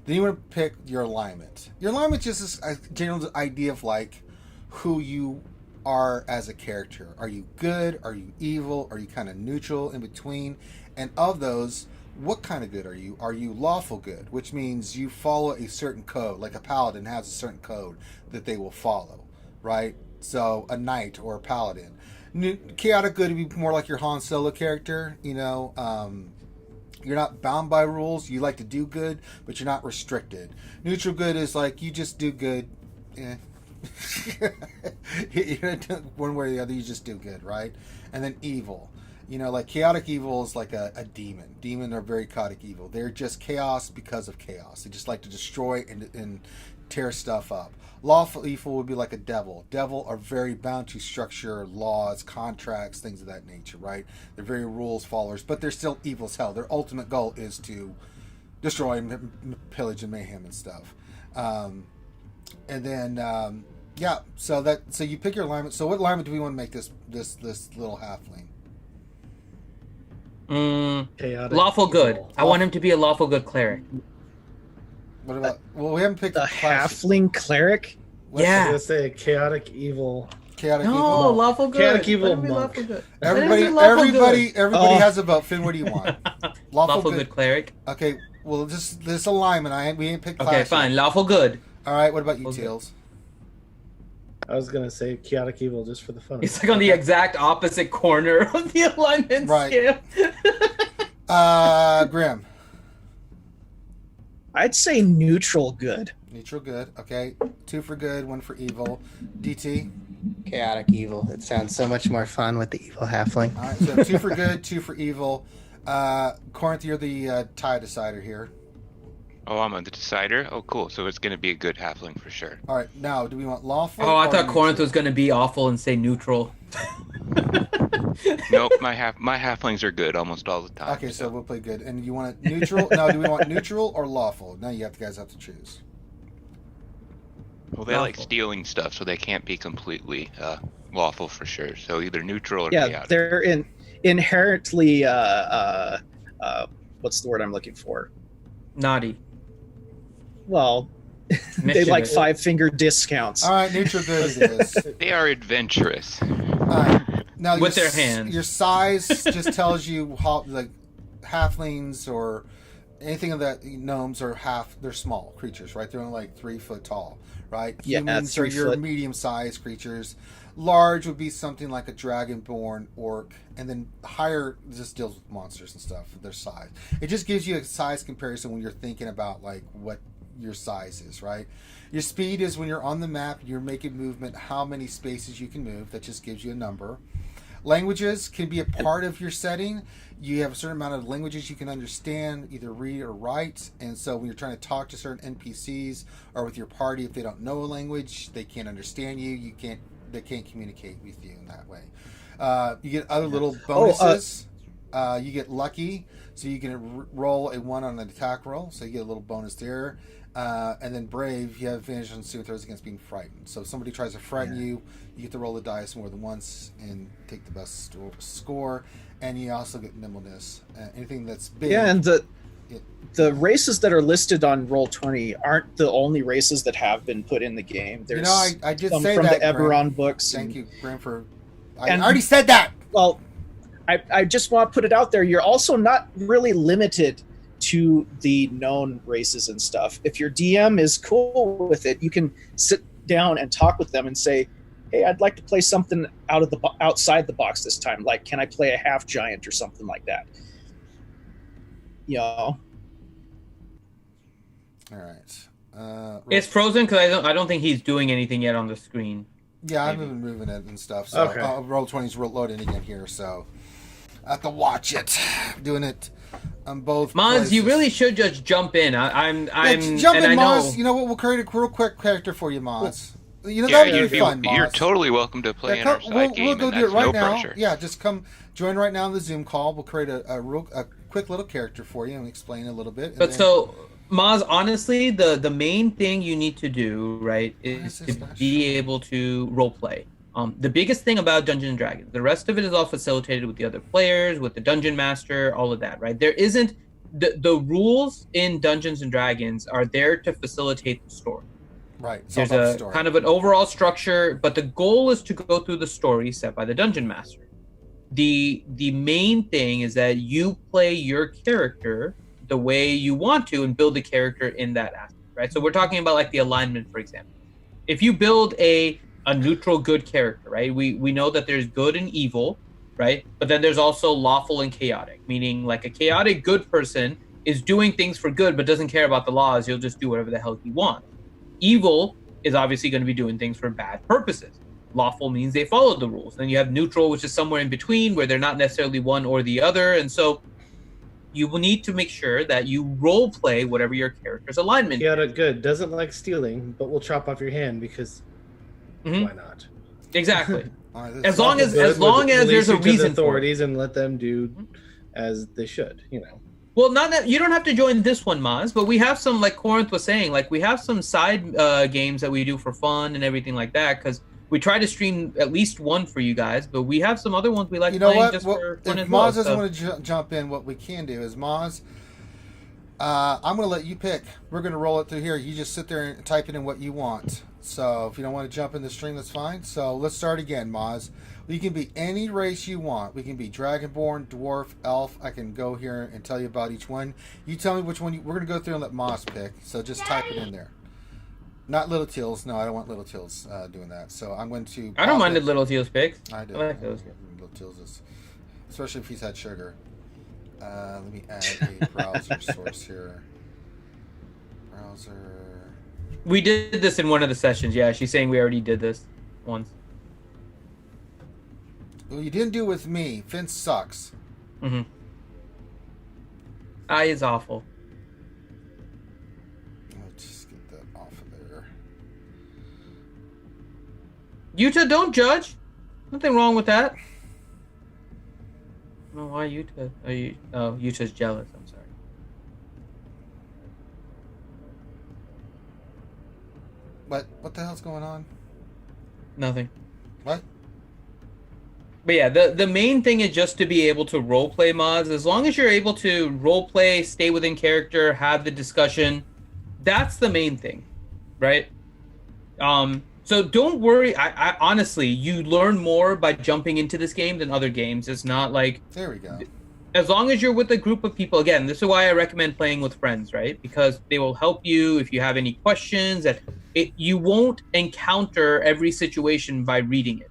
Then you want to pick your alignment. Your alignment just is a general idea of like who you are as a character. Are you good? Are you evil? Are you kind of neutral in between? And of those, what kind of good are you? Are you lawful good, which means you follow a certain code, like a paladin has a certain code that they will follow, right? So a knight or a paladin. Chaotic good would be more like your Han Solo character, you know. You're not bound by rules. You like to do good, but you're not restricted. Neutral good is like you just do good. You don't do one way or the other. You just do good, right? And then evil. Like chaotic evil is like a demon. Demon are very chaotic evil. They're just chaos because of chaos. They just like to destroy and tear stuff up. Lawful evil would be like a devil. Devil are very bound to structure, laws, contracts, things of that nature, right? They're very rules followers, but they're still evil as hell. Their ultimate goal is to destroy, pillage, and mayhem and stuff. And then so you pick your alignment. So what alignment do we want to make this little halfling? Chaotic Lawful good. evil. I want him to be a lawful good cleric. What about? Well, we haven't picked The a class. halfling cleric. What's Yeah. I was gonna say chaotic evil. Chaotic No, evil. lawful good. Chaotic evil Let him be monk. lawful good. Everybody, Let him be lawful everybody Oh. has a vote. Finn, what do you want? Lawful good cleric. Okay, well, this alignment. We ain't picked class. Okay, yet. fine. Lawful good. All right. What about you, Okay. Teals? I was gonna say chaotic evil just for the fun. It's like on the exact opposite corner of the alignment Right. scale. Grim. I'd say neutral good. Neutral good. Okay. 2 for good, 1 for evil. DT. Chaotic evil. It sounds so much more fun with the evil halfling. All right. So 2 for good, 2 for evil. Corinth, you're the tie decider here. Oh, I'm on the decider. Oh, cool. So it's gonna be a good halfling for sure. All right. Now, do we want lawful? Oh, I or thought Corinth neutral? was going to be awful and say neutral. Nope, my halflings are good almost all the time. Okay, so we'll play good. And you want it neutral? Now, do we want neutral or lawful? Now you guys have to choose. Well, they like Lawful. stealing stuff, so they can't be completely lawful for sure. So either neutral or Yeah, chaotic. they're inherently what's the word I'm looking for? Naughty. Well, they like Mischievous. 5-finger discounts. All right, neutral good it is. They are adventurous. All right. Now With your their hands. Your size just tells you how, like, halflings or anything of that. Gnomes are they're small creatures, right? They're only like 3 foot tall, right? Yeah, Humans 3 are your foot. medium-sized creatures. Large would be something like a dragonborn orc, and then higher just deals with monsters and stuff. Their size. It just gives you a size comparison when you're thinking about like what your size is, right? Your speed is when you're on the map, you're making movement, how many spaces you can move. That just gives you a number. Languages can be a part of your setting. You have a certain amount of languages you can understand, either read or write. And so when you're trying to talk to certain NPCs or with your party, if they don't know a language, they can't understand you. They can't communicate with you in that way. You get other little bonuses. You get lucky, so you can roll a 1 on an attack roll, so you get a little bonus there. And then brave, you have advantage on saving throws against being frightened. So if somebody tries to frighten you, you get to roll the dice more than once and take the best score. And you also get nimbleness. Anything that's big. Yeah, and the races that are listed on Roll20 aren't the only races that have been put in the game. There's I did some say from that, the Graham. Eberron books. Thank and- you, Graham, for. I and- already said that. Well, I just want to put it out there. You're also not really limited to the known races and stuff. If your DM is cool with it, you can sit down and talk with them and say, "Hey, I'd like to play something outside the box this time. Like, can I play a half giant or something like that?" You know. All right. It's frozen because I don't think he's doing anything yet on the screen. Yeah, I've been moving it and stuff. So Okay. Roll20's loading again here, so I have to watch it. Doing it on both. Maz, places. you really should just jump in. I'm jump and in, I know. Maz. You know what? We'll create a real quick character for you, Maz. You know Yeah, that'd be fun, Maz. you're totally welcome to play Yeah, in our come- side game. we'll go and do it that's right no now. pressure. Yeah, just come join right now in the Zoom call. We'll create a quick little character for you and explain a little bit. and But then- so, Maz, honestly, the main thing you need to do, right, is this to not be able to role play. The biggest thing about Dungeons and Dragons, the rest of it is all facilitated with the other players, with the dungeon master, all of that, right? There isn't the rules in Dungeons and Dragons are there to facilitate the story. right, it's all There's about the a story. kind of an overall structure, but the goal is to go through the story set by the dungeon master. The main thing is that you play your character the way you want to and build a character in that aspect, right? So we're talking about like the alignment, for example. If you build a neutral good character, right? We know that there's good and evil, right? But then there's also lawful and chaotic, meaning like a chaotic good person is doing things for good but doesn't care about the laws. He'll just do whatever the hell he wants. Evil is obviously going to be doing things for bad purposes. Lawful means they follow the rules. Then you have neutral, which is somewhere in between, where they're not necessarily one or the other. And so you will need to make sure that you role play whatever your character's alignment Chaotic is. good doesn't like stealing, but will chop off your hand because Mhm. why not? Exactly. All right, As long as there's Release a you to the reason for it. authorities and let them do as they should. Well, not that you don't have to join this one, Maz, but we have some, like Corinth was saying, like we have some side games that we do for fun and everything like that, because we try to stream at least one for you guys, but we have some other ones we like playing just for fun if as Maz well. doesn't want to jump in, what we can do is, Maz, I'm going to let you pick. We're going to roll it through here. You just sit there and type it in what you want. So if you don't want to jump in the stream, that's fine. So let's start again, Maz. We can be any race you want. We can be Dragonborn, Dwarf, Elf. I can go here and tell you about each one. You tell me which one. We're going to go through and let Maz pick. So just type it in there. Not Little Teals. No, I don't want Little Teals doing that. So I'm going to... I don't mind the Little Teals picks. I do. I like those. Little Teals is... Especially if he's had sugar. Let me add a browser source here. Browser... We did this in one of the sessions. Yeah, she's saying we already did this once. Well, you didn't do it with me. Finn sucks. Mm-hmm. I is awful. Let's just get that off of there. Utah, don't judge. Nothing wrong with that. No, why Utah? Utah's jealous. I'm sorry. What the hell's going on? Nothing. What? But yeah, the main thing is just to be able to role play mods. As long as you're able to role play, stay within character, have the discussion, that's the main thing, right? So don't worry. I honestly, you learn more by jumping into this game than other games. It's not like... There we go. As long as you're with a group of people, again, this is why I recommend playing with friends, right? Because they will help you if you have any questions. You won't encounter every situation by reading it.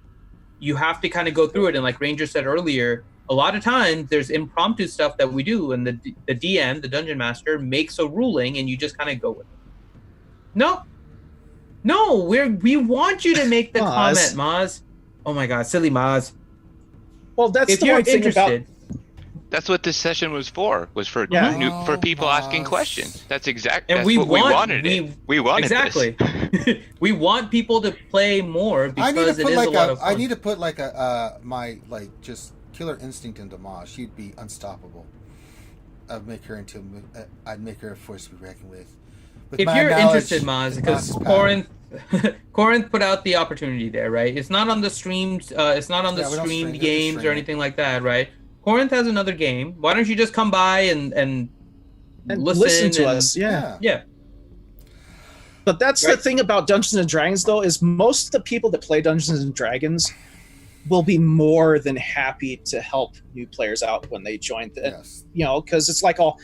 You have to kind of go through it. And like Ranger said earlier, a lot of times there's impromptu stuff that we do, and the DM, the Dungeon Master, makes a ruling, and you just kind of go with it. No, we want you to make the comment, Maz. Oh my God, silly Maz. Well, that's If the you're one thing interested. about... That's what this session was for for people asking questions. That's exactly what we wanted. We wanted exactly. this. We want people to play more because it is a lot of fun. I need to put like my just killer instinct into Maz. She'd be unstoppable. I'd make her a force to be reckoned with. If you're interested, Maz, because Corinth put out the opportunity there, right? It's not on the streamed. It's not on the streamed games or anything like that, right? Corinth has another game. Why don't you just come by and listen to us? Yeah. Yeah. But that's the thing about Dungeons and Dragons, though, is most of the people that play Dungeons and Dragons will be more than happy to help new players out when they join. Because it's like, oh,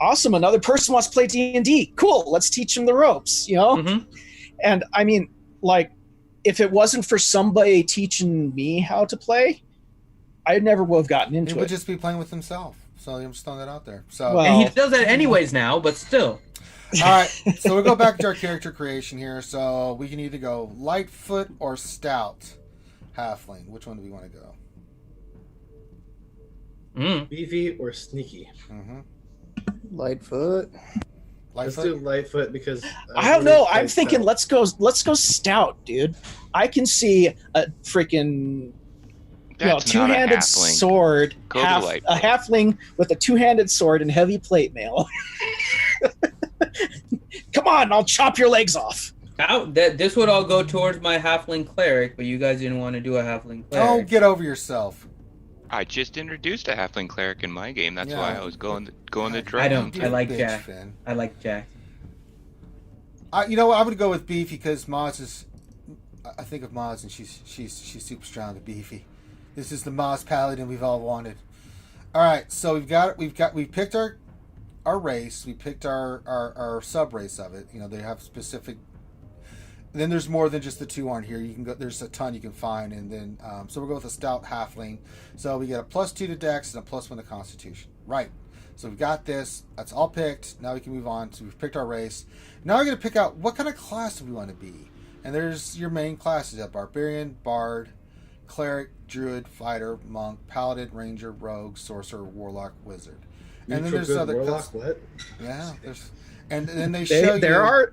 awesome, another person wants to play D&D. Cool, let's teach them the ropes, Mm-hmm. And I mean, like, if it wasn't for somebody teaching me how to play, I never would have gotten into it. He would just be playing with himself. So I'm just throwing that out there. So and he does that anyways now, but still. All right, so we'll go back to our character creation here. So we can either go Lightfoot or Stout Halfling. Which one do we want to go? Beefy or sneaky? Mm-hmm. Lightfoot. Let's do Lightfoot because I don't know. I'm thinking let's go Stout, dude. I can see a freaking two-handed sword, a halfling with a two-handed sword and heavy plate mail. Come on, I'll chop your legs off. This would all go towards my halfling cleric, but you guys didn't want to do a halfling cleric. Oh, get over yourself. I just introduced a halfling cleric in my game. That's why I was going the dragon. I don't. I like bitch, Jack. Finn. I like Jack. You know what? I would go with Beefy because Maz is. I think of Maz and she's super strong and beefy. This is the Maz paladin we've all wanted. All right, so we picked our race. We picked our sub race of it. They have specific. Then there's more than just the two on here. You can go. There's a ton you can find, and then so we'll go with a stout halfling. So we get a +2 to Dex and a +1 to Constitution. Right. So we've got this. That's all picked. Now we can move on. So we've picked our race. Now we're going to pick out what kind of class do we want to be. And there's your main classes: a barbarian, bard, cleric, druid, fighter, monk, paladin, ranger, rogue, sorcerer, warlock, wizard. And then there's other warlock. What? Yeah, there's, and then they show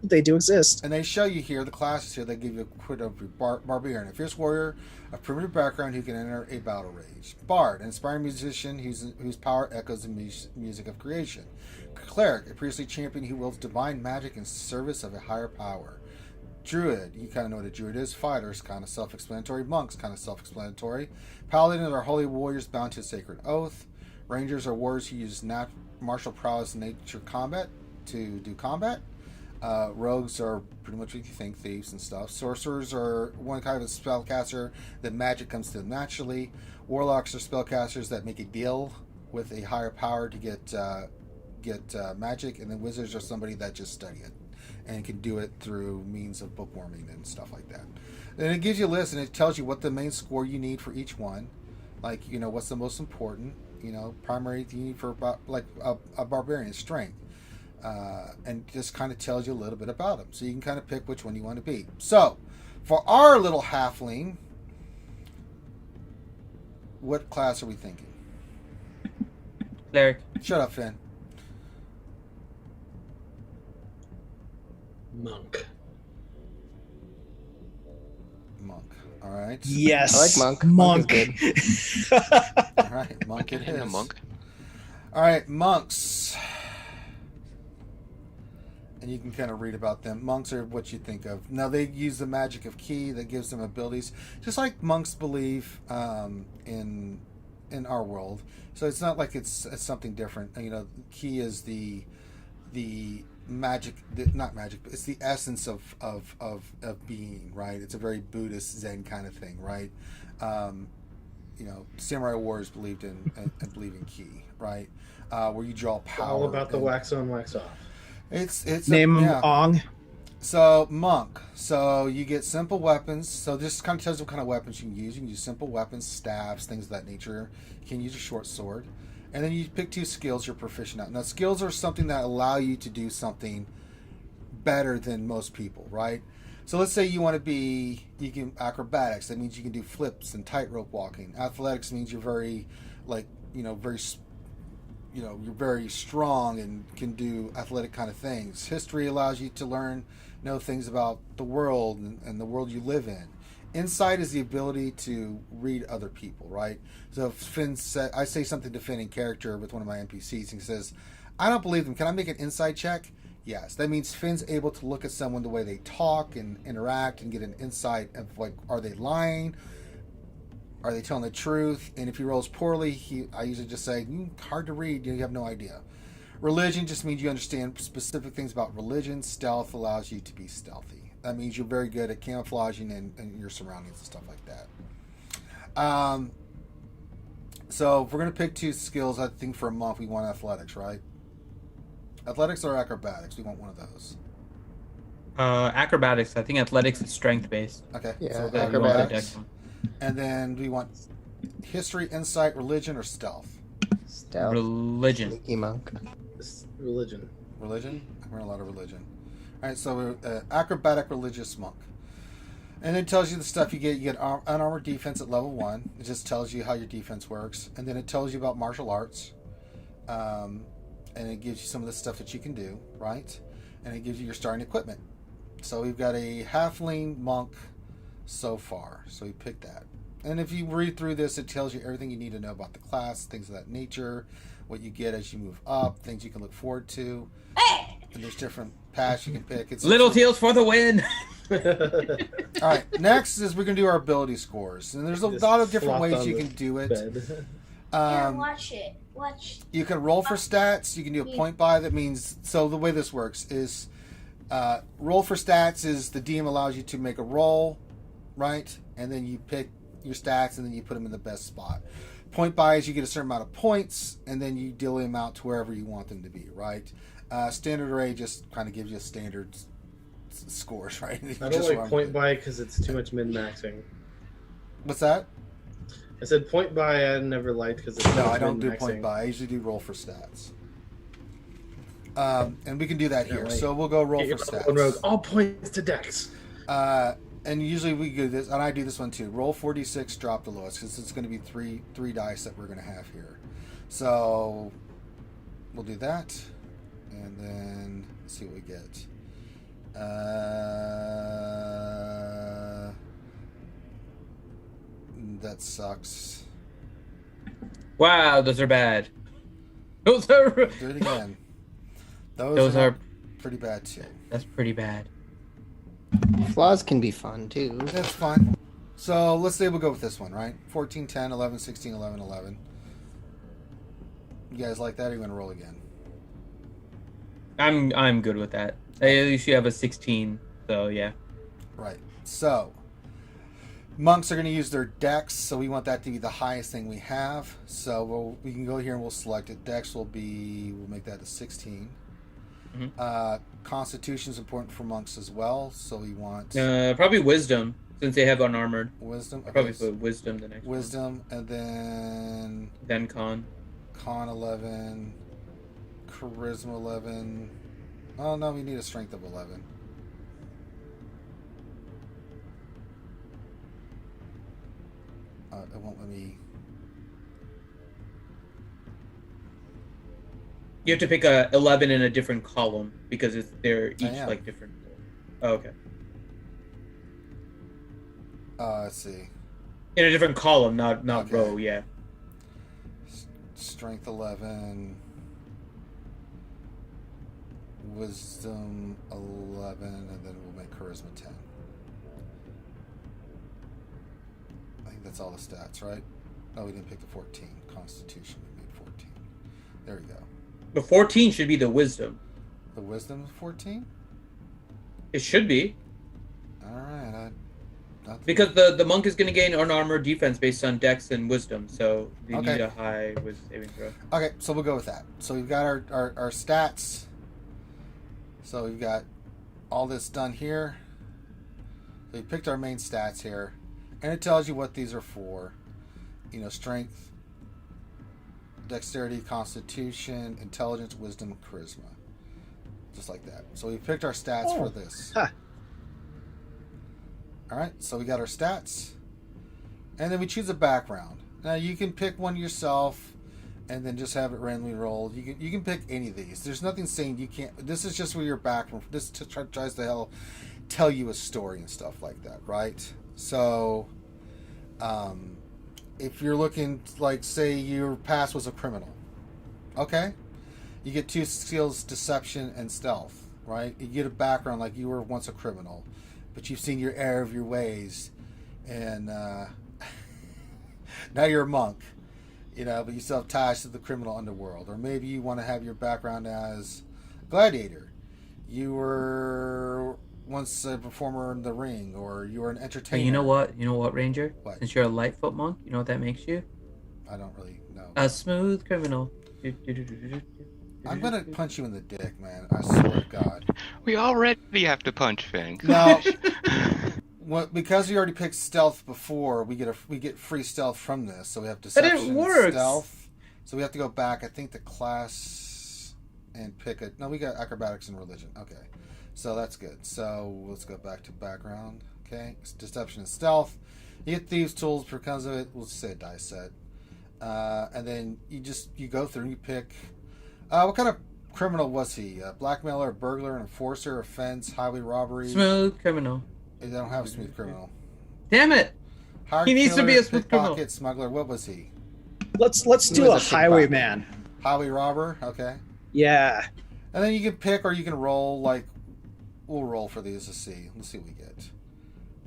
they do exist, and they show you here the classes here. They give you a quick overview: barbarian, a fierce warrior, a primitive background who can enter a battle rage; bard, an inspiring musician whose power echoes the music of creation; cleric, a priestly champion who wields divine magic in service of a higher power; druid, you kind of know what a druid is; fighters, kind of self-explanatory; monks, kind of self-explanatory; paladins are holy warriors bound to a sacred oath; rangers are warriors who use martial prowess and nature combat to do combat; rogues are pretty much what you think, thieves and stuff; sorcerers are one kind of a spellcaster that magic comes to them naturally; warlocks are spellcasters that make a deal with a higher power to get magic; and then wizards are somebody that just study it and can do it through means of bookworming and stuff like that. And it gives you a list, and it tells you what the main score you need for each one, like what's the most important, primary you need for like a barbarian strength. And just kind of tells you a little bit about them, so you can kind of pick which one you want to be. So, for our little halfling, what class are we thinking? Cleric. Shut up, Finn. Monk. Monk. All right. Yes, I like monk. Monk. Is good. All right, monk it is. A monk. All right, monks. And you can kind of read about them. Monks are what you think of. Now, they use the magic of ki that gives them abilities, just like monks believe in our world. So it's not like it's something different. Ki is the magic, not magic, but it's the essence of being, right? It's a very Buddhist Zen kind of thing, right? Samurai warriors believed in ki, right? Where you draw power. All about the wax on, wax off. It's Name him Ong. So monk. So you get simple weapons. So this kind of tells you what kind of weapons you can use. You can use simple weapons, staves, things of that nature. You can use a short sword, and then you pick 2 skills you're proficient at. Now skills are something that allow you to do something better than most people, right? So let's say you can acrobatics. That means you can do flips and tightrope walking. Athletics means you're very, you're very strong and can do athletic kind of things. History allows you to know things about the world and the world you live in. Insight is the ability to read other people, right? So if I say something to Finn in character with one of my NPCs, and he says, I don't believe them. Can I make an insight check? Yes. That means Finn's able to look at someone, the way they talk and interact, and get an insight of, like, are they lying? Are they telling the truth? And if he rolls poorly, I usually just say, hard to read, you have no idea. Religion just means you understand specific things about religion. Stealth allows you to be stealthy. That means you're very good at camouflaging and your surroundings and stuff like that. So if we're going to pick 2 skills, I think for a monk we want athletics, right? Athletics or acrobatics? We want one of those. Acrobatics. I think athletics is strength based. Okay. Yeah, So acrobatics. And then we want history, insight, religion, or stealth? Stealth. Religion. Sneaky monk. Religion. Religion? We're in a lot of religion. All right, so we're acrobatic religious monk. And it tells you the stuff you get. You get unarmored defense at level 1. It just tells you how your defense works. And then it tells you about martial arts. And it gives you some of the stuff that you can do, right? And it gives you your starting equipment. So we've got a halfling monk so far. So we picked that. And if you read through this, it tells you everything you need to know about the class, things of that nature, what you get as you move up, things you can look forward to. And there's different paths you can pick. It's Little Teals for the win. All right, next is we're going to do our ability scores. And there's a lot of different ways you can do it. Watch it. You can roll for stats. You can do a point buy. That means, so the way this works is roll for stats is the DM allows you to make a roll, right? And then you pick your stats and then you put them in the best spot. Point buy is you get a certain amount of points and then you deal them out to wherever you want them to be, right? Standard array just kind of gives you a standard scores, right? I don't like point buy because it's too much min-maxing. What's that? I said point buy I never liked because it's No, I don't do point buy. I usually do roll for stats. And we can do that here. Right. So we'll go roll Get for your level one rogue. stats. All points to Dex. And usually we do this, and I do this one too. Roll 4d6, drop the lowest, because it's going to be three dice that we're going to have here. So we'll do that, and then let's see what we get. That sucks. Wow, those are bad. Those are. Do it again. Those are pretty bad too. That's pretty bad. Flaws can be fun too. That's fine. So let's say we'll go with this one, right? 14, 10, 11, 16, 11, 11. You guys like that, or you want to roll again? I'm good with that. At least you have a 16, so yeah. Right. So monks are going to use their dex, so we want that to be the highest thing we have. So we can go here and we'll select it. Dex we'll make that a 16. Mm-hmm. Constitution is important for monks as well, so we want Probably wisdom, since they have unarmored. wisdom. Okay. Probably put wisdom the next Wisdom, and then con. Con 11, Charisma 11. Oh no, we need a Strength of 11. It won't let me. You have to pick a 11 in a different column because they're each like different. Oh, okay. Let's see. In a different column, not Okay. row. Yeah. Strength 11. Wisdom 11, and then we'll make Charisma 10. I think that's all the stats, right? No, we didn't pick the 14. Constitution, we made 14. There we go. The 14 should be the wisdom. The Wisdom is 14? It should be. Alright, Because the monk is going to gain unarmored defense based on dex and wisdom, so they Okay. need a high wisdom saving throw. Okay, so we'll go with that. So we've got our stats. So we've got all this done here. So we picked our main stats here. And it tells you what these are for. You know, strength, dexterity, constitution, intelligence, wisdom, charisma. Just like that. So we picked our stats for this. Huh. Alright, so we got our stats. And then we choose a background. Now you can pick one yourself and then just have it randomly rolled. You can pick any of these. There's nothing saying you can't. This is just where your background. This tries to tell you a story and stuff like that, right? So, if you're looking, like, say your past was a criminal, okay, you get 2 skills: deception and stealth, right? You get a background like you were once a criminal, but you've seen your error of your ways, and now you're a monk. You know, but you still have ties to the criminal underworld. Or maybe you want to have your background as gladiator. You were once a performer in the ring, or you were an entertainer. Hey, you know what? You know what, Ranger? What? Since you're a Lightfoot monk, you know what that makes you? I don't really know. A smooth criminal. I'm going to punch you in the dick, man. I swear to God. We already have to punch Fang. No. Well, because we already picked stealth before, we get free stealth from this. So we have deception it and works. stealth. So we have to go back, I think, to class and pick it. No, we got acrobatics and religion. Okay. So that's good. So let's go back to background. Okay. It's deception and stealth. You get thieves' tools because of it. We'll just say a dice set. And then you go through and you pick. What kind of criminal was he? A blackmailer, a burglar, an enforcer, offense, highway robbery? Smooth criminal. They don't have a smooth criminal. Damn it! Hired He needs to be killer, a smooth criminal. pickpocket, smuggler. What was he? Let's He do a was a highwayman. Highway robber. Okay. Yeah. And then you can pick, or you can roll. Like, we'll roll for these to see. Let's see what we get.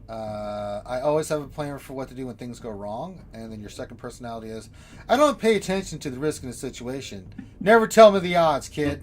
I always have a plan for what to do when things go wrong. And then your second personality is, I don't pay attention to the risk in the situation. Never tell me the odds, kid.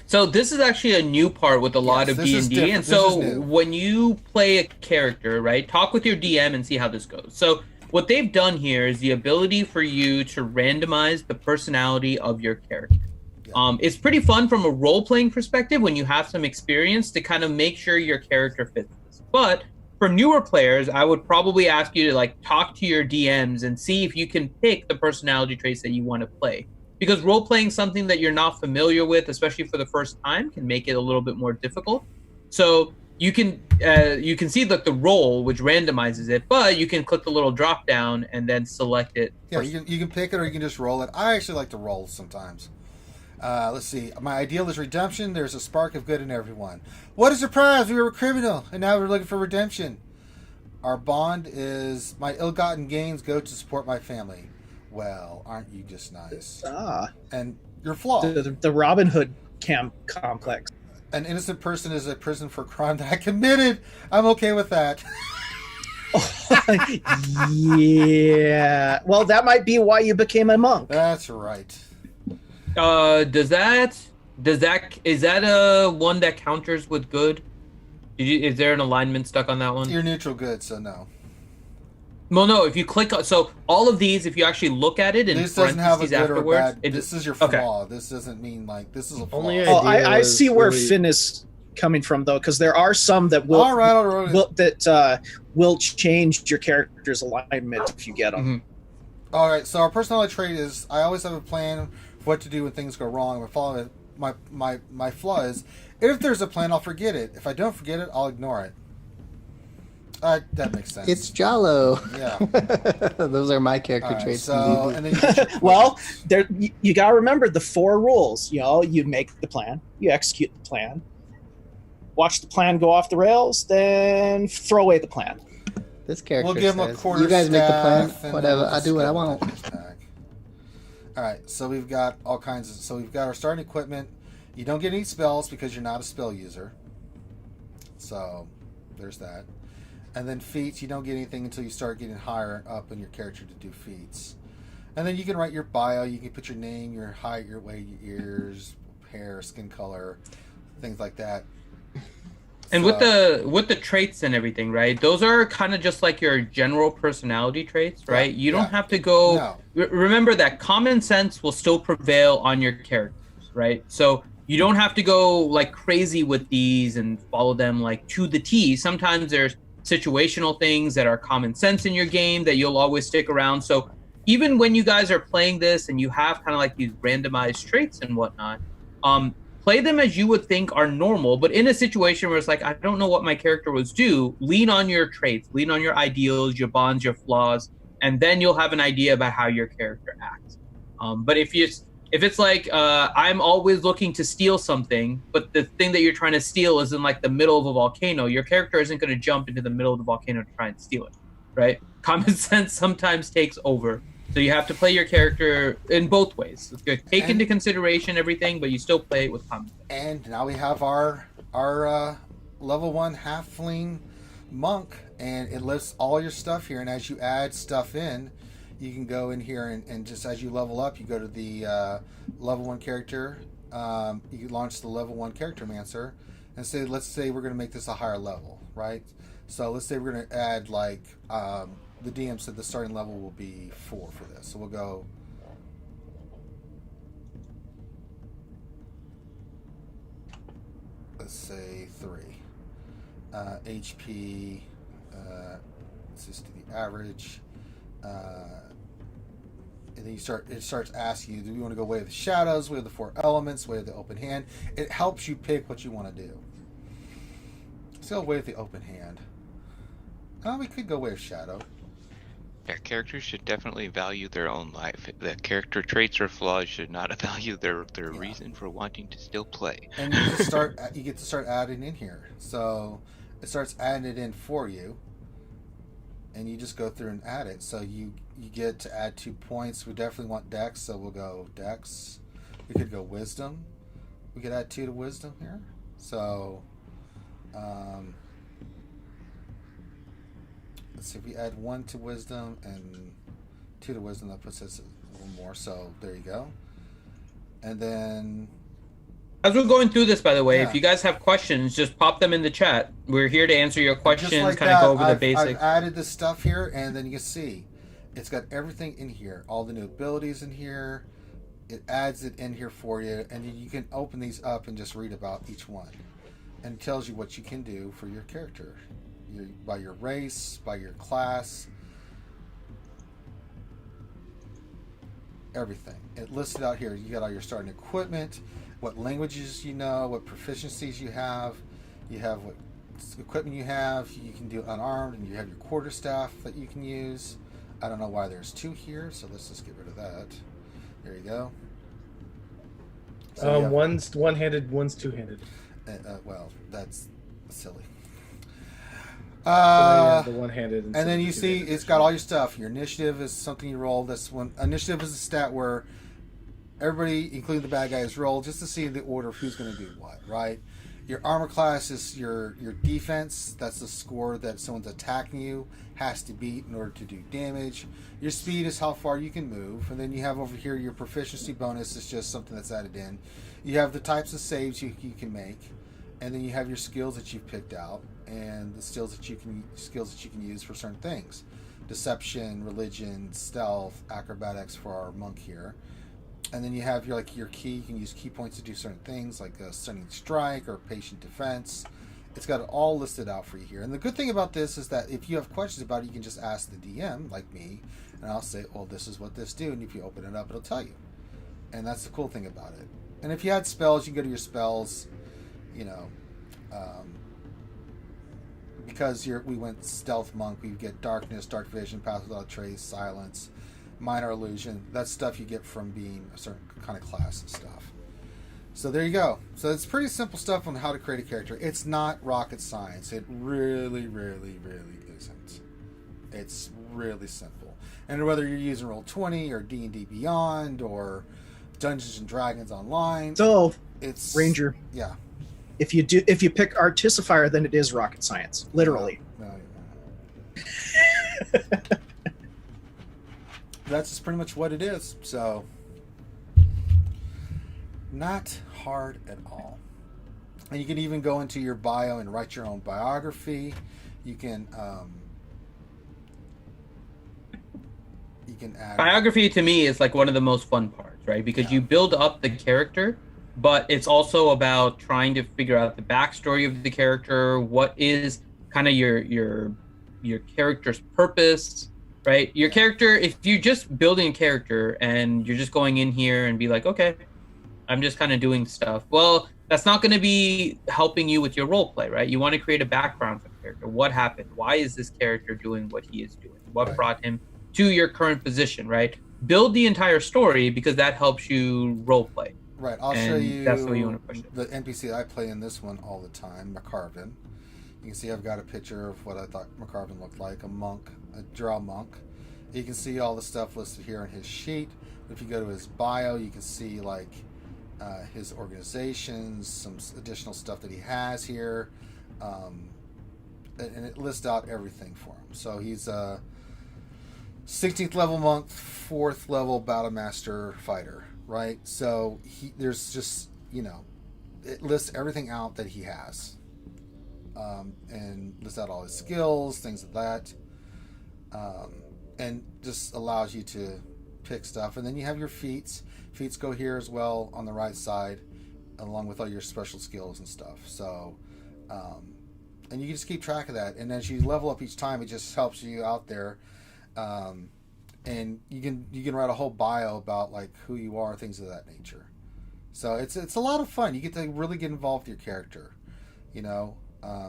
So this is actually a new part with a lot Yes, of this is D&D, different. and This is so new. when you play a character, right, talk with your DM and see how this goes. So what they've done here is the ability for you to randomize the personality of your character. Yeah. It's pretty fun from a role-playing perspective when you have some experience to kind of make sure your character fits this. But for newer players, I would probably ask you to like talk to your DMs and see if you can pick the personality traits that you want to play. because role playing something that you're not familiar with, especially for the first time, can make it a little bit more difficult. So you can see like the role, which randomizes it, but you can click the little drop down and then select it. Yeah, you can pick it or you can just roll it. I actually like to roll sometimes. Let's see. My ideal is redemption. There's a spark of good in everyone. What a surprise! We were a criminal, and now we're looking for redemption. Our bond is my ill-gotten gains go to support my family. Well, aren't you just nice? And you're flawed. The Robin Hood complex. An innocent person is a prison for a crime that I committed. I'm okay with that. Yeah. Well, that might be why you became a monk. That's right. Is that one that counters with good? Is there an alignment stuck on that one? You're neutral good, so no. Well, no. If you click on, so all of these, if you actually look at it in this doesn't have a good or bad. It, this is your flaw. Okay. This doesn't mean like this is a flaw. Only I see where Finn is coming from though, because there are some that will will change your character's alignment if you get them. Mm-hmm. All right. So our personality trait is I always have a plan for what to do when things go wrong. My flaw is if there's a plan, I'll forget it. If I don't forget it, I'll ignore it. That makes sense. It's Jalo. Yeah. Those are my character traits. So, and then well, you got to remember the 4 rules. You know, you make the plan, you execute the plan, watch the plan go off the rails, then throw away the plan. This character we'll give him a quarter. You guys make the plan. Whatever. We'll I do what I want. All right. So we've got all kinds of. So we've got our starting equipment. You don't get any spells because you're not a spell user. So there's that. And then feats, you don't get anything until you start getting higher up in your character to do feats. And then you can write your bio. You can put your name, your height, your weight, your ears, hair, skin color, things like that. And so, with the traits and everything, right? Those are kind of just like your general personality traits, right? You don't have to go. No. Remember that common sense will still prevail on your characters, right? So you don't have to go like crazy with these and follow them like to the T. Sometimes there's situational things that are common sense in your game that you'll always stick around. So even when you guys are playing this and you have kind of like these randomized traits and whatnot, play them as you would think are normal, but in a situation where it's like, I don't know what my character was due, lean on your traits, lean on your ideals, your bonds, your flaws, and then you'll have an idea about how your character acts. But if it's like, I'm always looking to steal something, but the thing that you're trying to steal is in like the middle of a volcano, your character isn't going to jump into the middle of the volcano to try and steal it, right? Common sense sometimes takes over. So you have to play your character in both ways. Take into consideration everything, but you still play it with common sense. And now we have our level 1 halfling monk, and it lists all your stuff here. And as you add stuff in, you can go in here and just as you level up, you go to the level 1 character. You launch the level 1 character mancer and say, let's say we're going to make this a higher level, right? So let's say we're going to add like the DM said the starting level will be 4 for this. So we'll go. Let's say 3. HP. Let's just do the average. And then it starts asking you, do we want to go way of the shadows, way of the 4 elements, way of the open hand? It helps you pick what you want to do. Let's go way of the open hand. We could go way of shadow. Yeah, characters should definitely value their own life. The character traits or flaws should not value their reason for wanting to still play. And you get to start adding in here. So it starts adding it in for you. And you just go through and add it. So you get to add 2 points. We definitely want Dex, so we'll go Dex. We could go Wisdom. We could add 2 to Wisdom here. So let's see if we add 1 to Wisdom and 2 to Wisdom, that puts us a little more. So there you go. And then as we're going through this, by the way, if you guys have questions, just pop them in the chat. We're here to answer your questions, like kind of go over the basics. I've added this stuff here, and then you can see it's got everything in here. All the new abilities in here. It adds it in here for you, and you can open these up and just read about each one. And it tells you what you can do for your character. By your race, by your class. everything. It lists it out here. You got all your starting equipment, what languages you know, what proficiencies you have. You have what equipment you have. You can do unarmed, and you have your quarterstaff that you can use. I don't know why there's 2 here, so let's just get rid of that. There you go. So one's one-handed, one's two-handed. well, that's silly. The one-handed. And then you see it's got all your stuff. Your initiative is something you roll. This one, initiative is a stat where everybody, including the bad guys, roll just to see the order of who's going to do what, right? Your armor class is your defense. That's the score that someone's attacking you has to beat in order to do damage. Your speed is how far you can move. And then you have over here your proficiency bonus is just something that's added in. You have the types of saves you can make. And then you have your skills that you've picked out and the skills that you can use for certain things. Deception, religion, stealth, acrobatics for our monk here. And then you have your key. You can use key points to do certain things like a stunning strike or patient defense. It's got it all listed out for you here. And the good thing about this is that if you have questions about it, you can just ask the DM, like me, and I'll say, well, this is what this do. And if you open it up, it'll tell you. And that's the cool thing about it. And if you had spells, you can go to your spells, because we went stealth monk, we get darkness, dark vision, pass without trace, silence, minor illusion. That's stuff you get from being a certain kind of class and stuff. So there you go. So it's pretty simple stuff on how to create a character. It's not rocket science. It really, really, really isn't. It's really simple. And whether you're using Roll20 or D&D Beyond or Dungeons and Dragons Online, so it's Ranger. Yeah. If you pick Artificer, then it is rocket science, literally. No. That's just pretty much what it is. So, not hard at all. And you can even go into your bio and write your own biography. You can add biography. To me is like one of the most fun parts, right? Because you build up the character, but it's also about trying to figure out the backstory of the character. What is kind of your character's purpose? Right, your character, if you're just building a character and you're just going in here and be like, okay, I'm just kind of doing stuff. Well, that's not going to be helping you with your role play, right? You want to create a background for the character. What happened? Why is this character doing what he is doing? What brought him to your current position, right? Build the entire story because that helps you role play. Right, I'll show you that's the way you want to push it. The NPC I play in this one all the time, McCarvin. You can see I've got a picture of what I thought McCarvin looked like, a monk, a drow monk. You can see all the stuff listed here on his sheet. If you go to his bio, you can see his organizations, some additional stuff that he has here, and it lists out everything for him. So he's a 16th level monk, 4th level battle master fighter, right? So there's just it lists everything out that he has. And lists out all his skills, things like that, and just allows you to pick stuff. And then you have your feats. Feats go here as well on the right side, along with all your special skills and stuff. So, and you can just keep track of that. And as you level up each time, it just helps you out there. And you can write a whole bio about who you are, things of that nature. So it's a lot of fun. You get to really get involved with your character.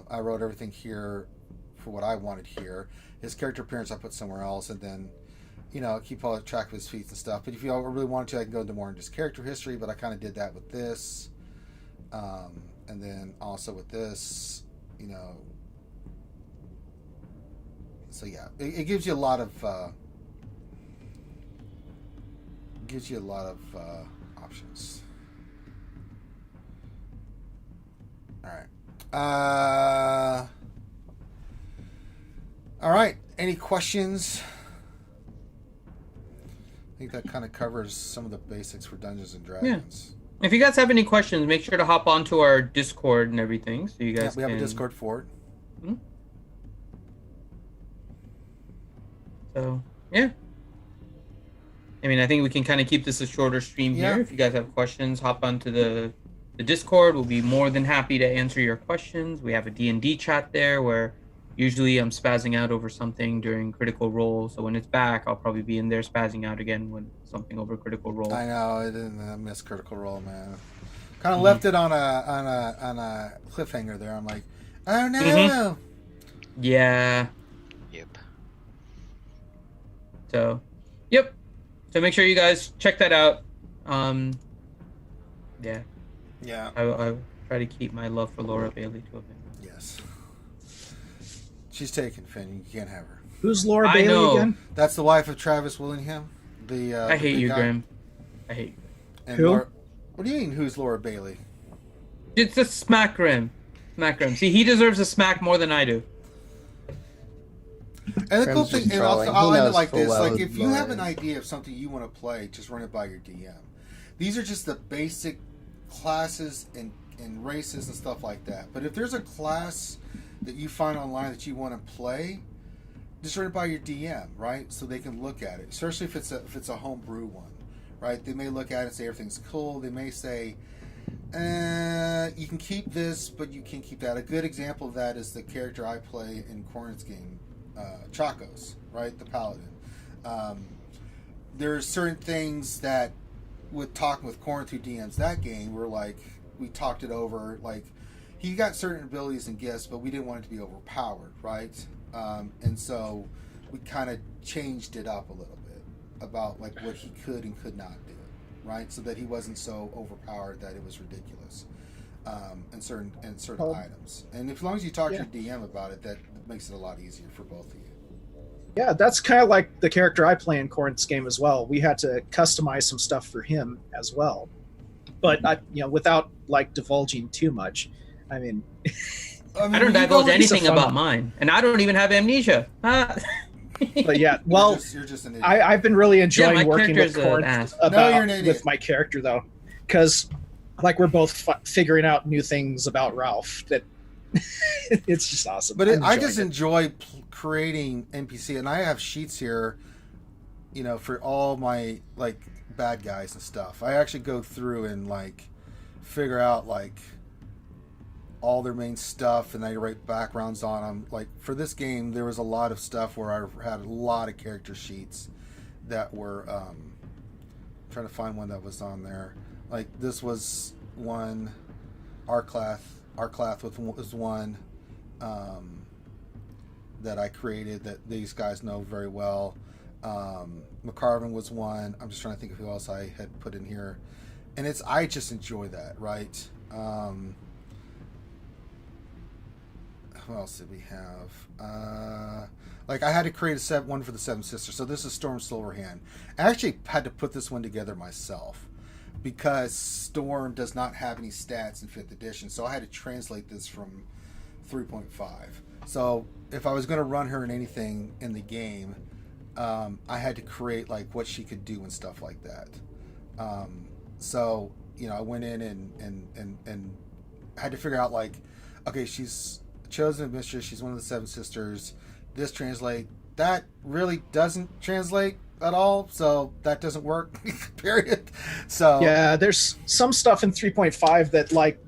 I wrote everything here for what I wanted here. His character appearance I put somewhere else, and then, keep all track of his feats and stuff. But if you really wanted to, I can go into more into his character history, but I kind of did that with this. And then also with this, So yeah, it gives you a lot of options. All right. All right. Any questions? I think that kind of covers some of the basics for Dungeons and Dragons. Yeah. If you guys have any questions, make sure to hop onto our Discord and everything, so you guys. We have a Discord for it. Mm-hmm. So yeah. I think we can kind of keep this a shorter stream here. If you guys have questions, hop onto the Discord. We'll be more than happy to answer your questions. We have a D&D chat there where Usually I'm spazzing out over something during Critical Role, so when it's back, I'll probably be in there spazzing out again when something over Critical Role. I know, I didn't miss Critical Role, man. Kind of left it on a cliffhanger there. I'm like, oh no. Mhm. Yeah. Yep. So, yep. So make sure you guys check that out. Yeah. Yeah. I try to keep my love for Laura Bailey to a minimum. Yes. She's taken, Finn. You can't have her. Who's Laura I Bailey know. again? That's the wife of Travis Willingham. The I the hate big you, guy. Grim. I hate you. And Who? Laura, what do you mean? Who's Laura Bailey? It's a smack Grim. Smack Grim. See, he deserves a smack more than I do. And the cool Grim's thing, just and also, trolling. I'll He end it knows like full this: well like who if you Laura have an is. idea of something you want to play, just run it by your DM. These are just the basic classes and races and stuff like that. But if there's a class that you find online that you want to play, just run it by your DM, right? So they can look at it, especially if it's a homebrew one, right? They may look at it and say everything's cool. They may say, you can keep this, but you can't keep that. A good example of that is the character I play in Cornet's game, Chacos, right? The Paladin. There's certain things that, with talking with Cornet who DMs that game, we're like, we talked it over. Like, he got certain abilities and gifts, but we didn't want it to be overpowered, right? And so we kind of changed it up a little bit about like what he could and could not do, right? So that he wasn't so overpowered that it was ridiculous. And certain items. And as long as you talk to your DM about it, that makes it a lot easier for both of you. Yeah, that's kind of like the character I play in Cornet's game as well. We had to customize some stuff for him as well, but without like divulging too much. I mean, I don't divulge anything fun about one. mine, and I don't even have amnesia. But yeah, well, you're just an idiot. I've been really enjoying my working with character's an Cornet ass. No, you're an idiot. with my character though, because like we're both figuring out new things about Ralph that it's just awesome. But I'm I enjoying just it. enjoy creating NPC, and I have sheets here, for all my like bad guys and stuff. I actually go through and like figure out like all their main stuff, and I write backgrounds on them. Like for this game, there was a lot of stuff where I had a lot of character sheets that were trying to find one that was on there. Like this was one, Arclath was one that I created that these guys know very well. McCarvin was one. I'm just trying to think of who else I had put in here, and I just enjoy that, right? Who else did we have? Like I had to create one for the Seven Sisters. So this is Storm Silverhand. I actually had to put this one together myself because Storm does not have any stats in 5th edition. So I had to translate this from 3.5. So if I was going to run her in anything in the game, I had to create like what she could do and stuff like that. So I went in and had to figure out like, okay, she's chosen mistress. She's one of the Seven Sisters. This translate. That really doesn't translate at all. So that doesn't work. Period. So yeah, there's some stuff in 3.5 that like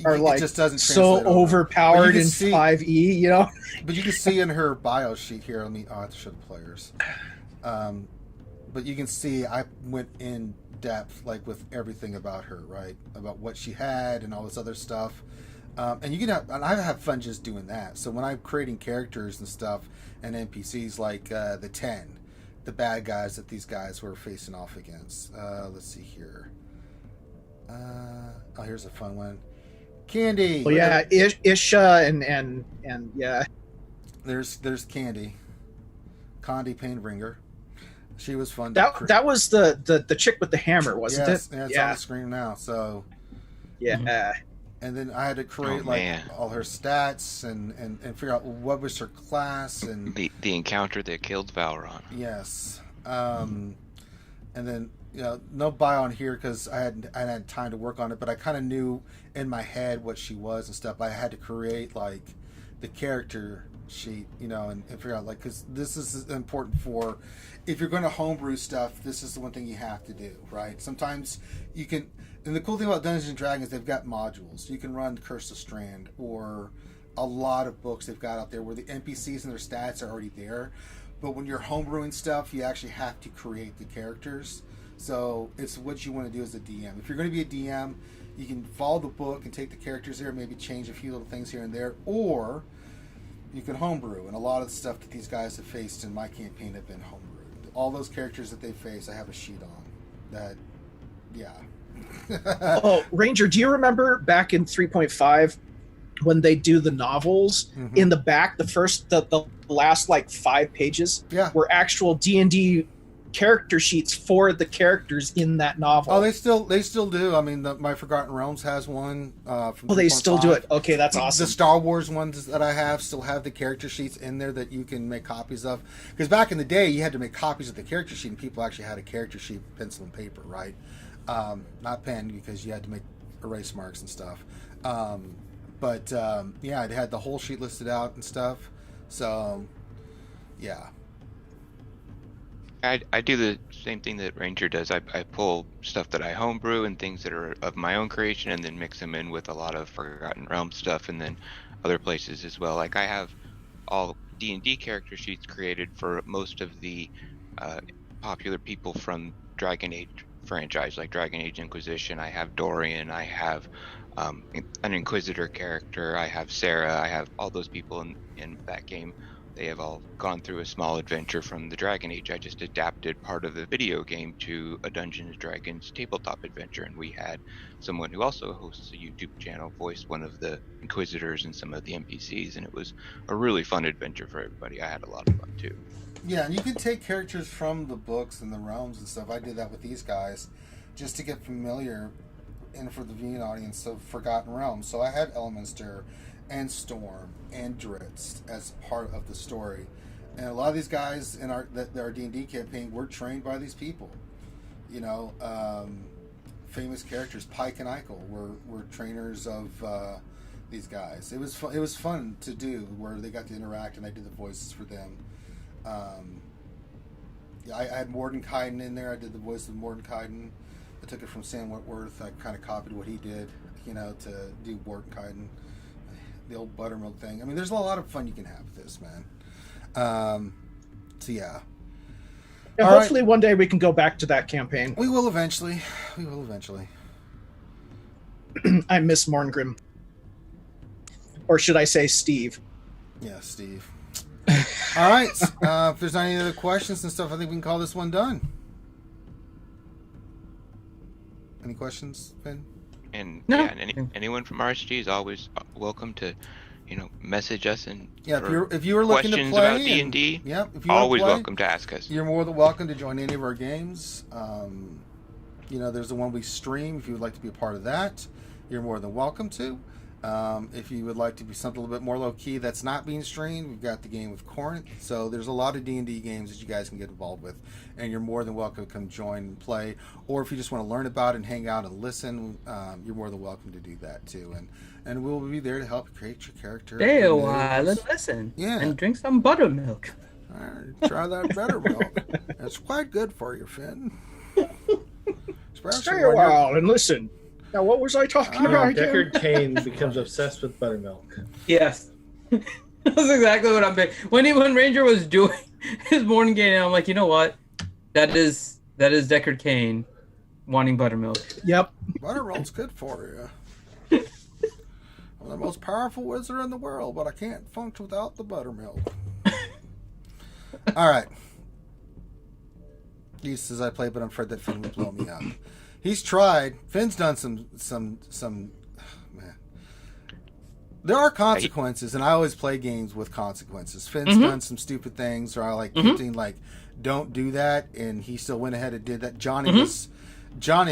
are it like just doesn't so translate over. overpowered But you in can see- 5e. But you can see in her bio sheet here. I have to show the players. But you can see I went in depth like with everything about her, right? About what she had and all this other stuff. And I have fun just doing that. So when I'm creating characters and stuff and NPCs like the 10, the bad guys that these guys were facing off against. Let's see here. Here's a fun one. Candy. Well, yeah, Isha and yeah. There's Candy. Condi Painbringer. She was fun. That was the chick with the hammer, wasn't yes, it? Yeah, it's on the screen now. So yeah. and then I had to create all her stats and figure out what was her class and the encounter that killed Valron. yes, and then no bio on here because I hadn't had time to work on it, but I kind of knew in my head what she was and stuff. I had to create like the character sheet, and figure out like because this is important for if you're going to homebrew stuff. This is the one thing you have to do, right? Sometimes you can. And the cool thing about Dungeons and Dragons, they've got modules. You can run Curse of Strand or a lot of books they've got out there where the NPCs and their stats are already there. But when you're homebrewing stuff, you actually have to create the characters. So it's what you want to do as a DM. If you're going to be a DM, you can follow the book and take the characters there, maybe change a few little things here and there, or you can homebrew. And a lot of the stuff that these guys have faced in my campaign have been homebrewed. All those characters that they face, I have a sheet on. That, yeah. Oh, Ranger, do you remember back in 3.5 when they do the novels? Mhm. In the back, the last like 5 pages Yeah. were actual D&D character sheets for the characters in that novel. Oh, they still do. I mean, my Forgotten Realms has one. From Oh, they still do 3.5. it. Okay, that's awesome. The Star Wars ones that I have still have the character sheets in there that you can make copies of. Because back in the day, you had to make copies of the character sheet, and people actually had a character sheet, pencil and paper, right? Not pen, because you had to make erase marks and stuff. Yeah, it had the whole sheet listed out and stuff. So, yeah. I do the same thing that Ranger does. I pull stuff that I homebrew and things that are of my own creation, and then mix them in with a lot of Forgotten Realms stuff, and then other places as well. Like I have all D&D character sheets created for most of the popular people from Dragon Age franchise, like Dragon Age Inquisition. I have Dorian. I have an Inquisitor character. I have Sarah. I have all those people in that game. They have all gone through a small adventure from the Dragon Age. I just adapted part of the video game to a Dungeons & Dragons tabletop adventure, and we had someone who also hosts a YouTube channel voice one of the Inquisitors and some of the NPCs, and it was a really fun adventure for everybody. I had a lot of fun too. Yeah, and you can take characters from the books and the realms and stuff. I did that with these guys just to get familiar, and for the viewing audience, of Forgotten Realms. So I had Elminster and Storm and Dritz as part of the story, and a lot of these guys in our D&D campaign were trained by these people. You know, famous characters, Pike and Eichel were trainers of these guys. It was fun to do, where they got to interact and I did the voices for them. I had Mordenkainen in there. I did the voice of Mordenkainen. I took it from Sam Whitworth. I kind of copied what he did, you know, to do Mordenkainen. The old buttermilk thing. I mean, there's a lot of fun you can have with this, man. So yeah. Yeah, All hopefully one day we can go back to that campaign. We will eventually. I miss Morngrim. Or should I say Steve? Yeah, Steve. All right. If there's any other questions and stuff, I think we can call this one done. Any questions, Finn? And No. yeah, and anyone from RSG is always welcome to, message us and if you were looking to questions play about D&D. Yeah, if you wanna Always play, welcome to ask us. You're more than welcome to join any of our games. There's the one we stream. If you would like to be a part of that, you're more than welcome to. If you would like to be something a little bit more low-key that's not being streamed, we've got the game with Corinth. So there's a lot of D&D games that you guys can get involved with, and you're more than welcome to come join and play. Or if you just want to learn about it and hang out and listen, you're more than welcome to do that too. And we'll be there to help create your character. Stay a while and listen. Yeah. And drink some buttermilk. All right, try that buttermilk. It's quite good for you, Finn. Especially Stay a when you're- while and listen. Now, what was I talking about again? Deckard Cain becomes obsessed with buttermilk. Yes. That's exactly what I'm thinking. When Ranger was doing his morning game, I'm like, you know what? That is Deckard Cain wanting buttermilk. Yep. Buttermilk's good for you. I'm the most powerful wizard in the world, but I can't function without the buttermilk. All right. He says I play, but I'm afraid that Finn would blow me up. He's tried. Finn's done some. Man, there are consequences, and I always play games with consequences. Finn's done some stupid things, or I like hinting like, "Don't do that," and he still went ahead and did that. Johnny,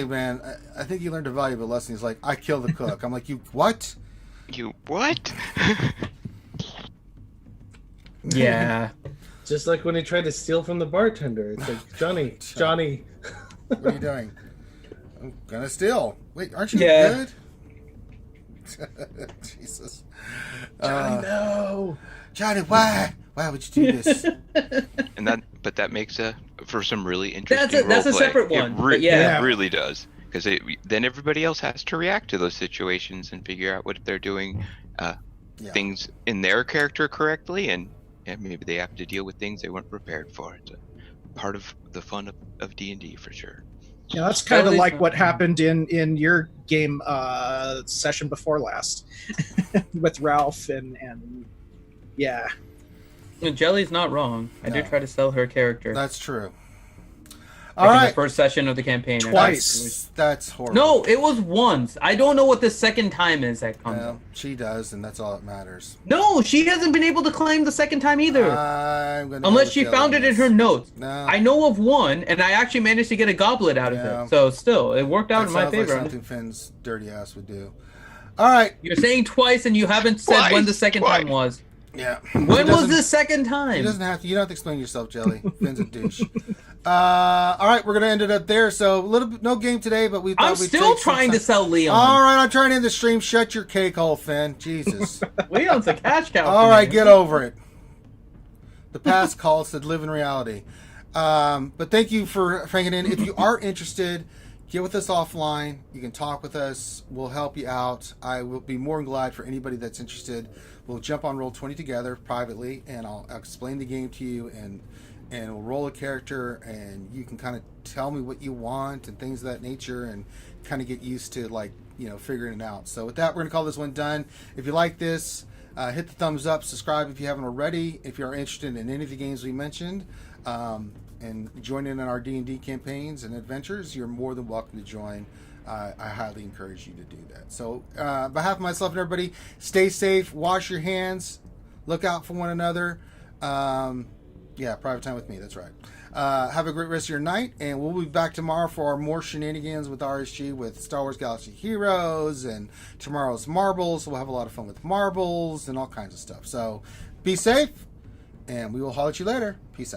man, I think he learned a valuable lesson. He's like, "I kill the cook." I'm like, "You what? You what?" Yeah. Just like when he tried to steal from the bartender. It's like, Johnny. What are you doing? I'm gonna steal. Wait, aren't you Yeah. good? Jesus. Johnny, no. Johnny, why? Why would you do this? And that makes for some really interesting That's a roleplay. separate one, but yeah. It really does, because then everybody else has to react to those situations and figure out what they're doing Yeah. things in their character correctly, and maybe they have to deal with things they weren't prepared for. It's a part of the fun of D&D for sure. Yeah, that's kind of Totally like so- what happened in your game session before last with Ralph and yeah. Jelly's not wrong. I did No. try to sell her character. That's true. Like All in the right. first session of the campaign. Twice. That's horrible. No, it was once. I don't know what the second time is that comes up. Well, she does, and that's all that matters. No, she hasn't been able to claim the second time either. I'm gonna go Unless with she Jelly found on it in this. her notes. No. I know of one, and I actually managed to get a goblet out of Yeah. it. So still, it worked out That in my sounds like favor. something Finn's dirty ass would do. All right. You're saying twice, and you haven't said when the second time was. Yeah. When He was doesn't- the second He time? doesn't have to. You don't have to explain yourself, Jelly. Finn's a douche. All right, we're gonna end it up there. So a little bit, no game today, but we thought I'm we'd still take some trying to time. sell Leon. All right, I'm trying to end the stream. Shut your cake hole, Finn. Jesus. Leon's a cash cow. All for right, me. get over it. The past call said live in reality. But thank you for hanging in. If you are interested, get with us offline. You can talk with us. We'll help you out. I will be more than glad for anybody that's interested. We'll jump on Roll20 together privately, and I'll explain the game to you, and we'll roll a character, and you can kind of tell me what you want and things of that nature, and kind of get used to, like, you know, figuring it out. So with that, we're going to call this one done. If you like this, hit the thumbs up, subscribe if you haven't already. If you're interested in any of the games we mentioned, and join in our D&D campaigns and adventures, you're more than welcome to join. I highly encourage you to do that. So, on behalf of myself and everybody, stay safe, wash your hands, look out for one another. Yeah, private time with me, that's right. Have a great rest of your night, and we'll be back tomorrow for our more shenanigans with RSG with Star Wars Galaxy Heroes and tomorrow's Marbles. We'll have a lot of fun with marbles and all kinds of stuff. So, be safe, and we will holler at you later. Peace out.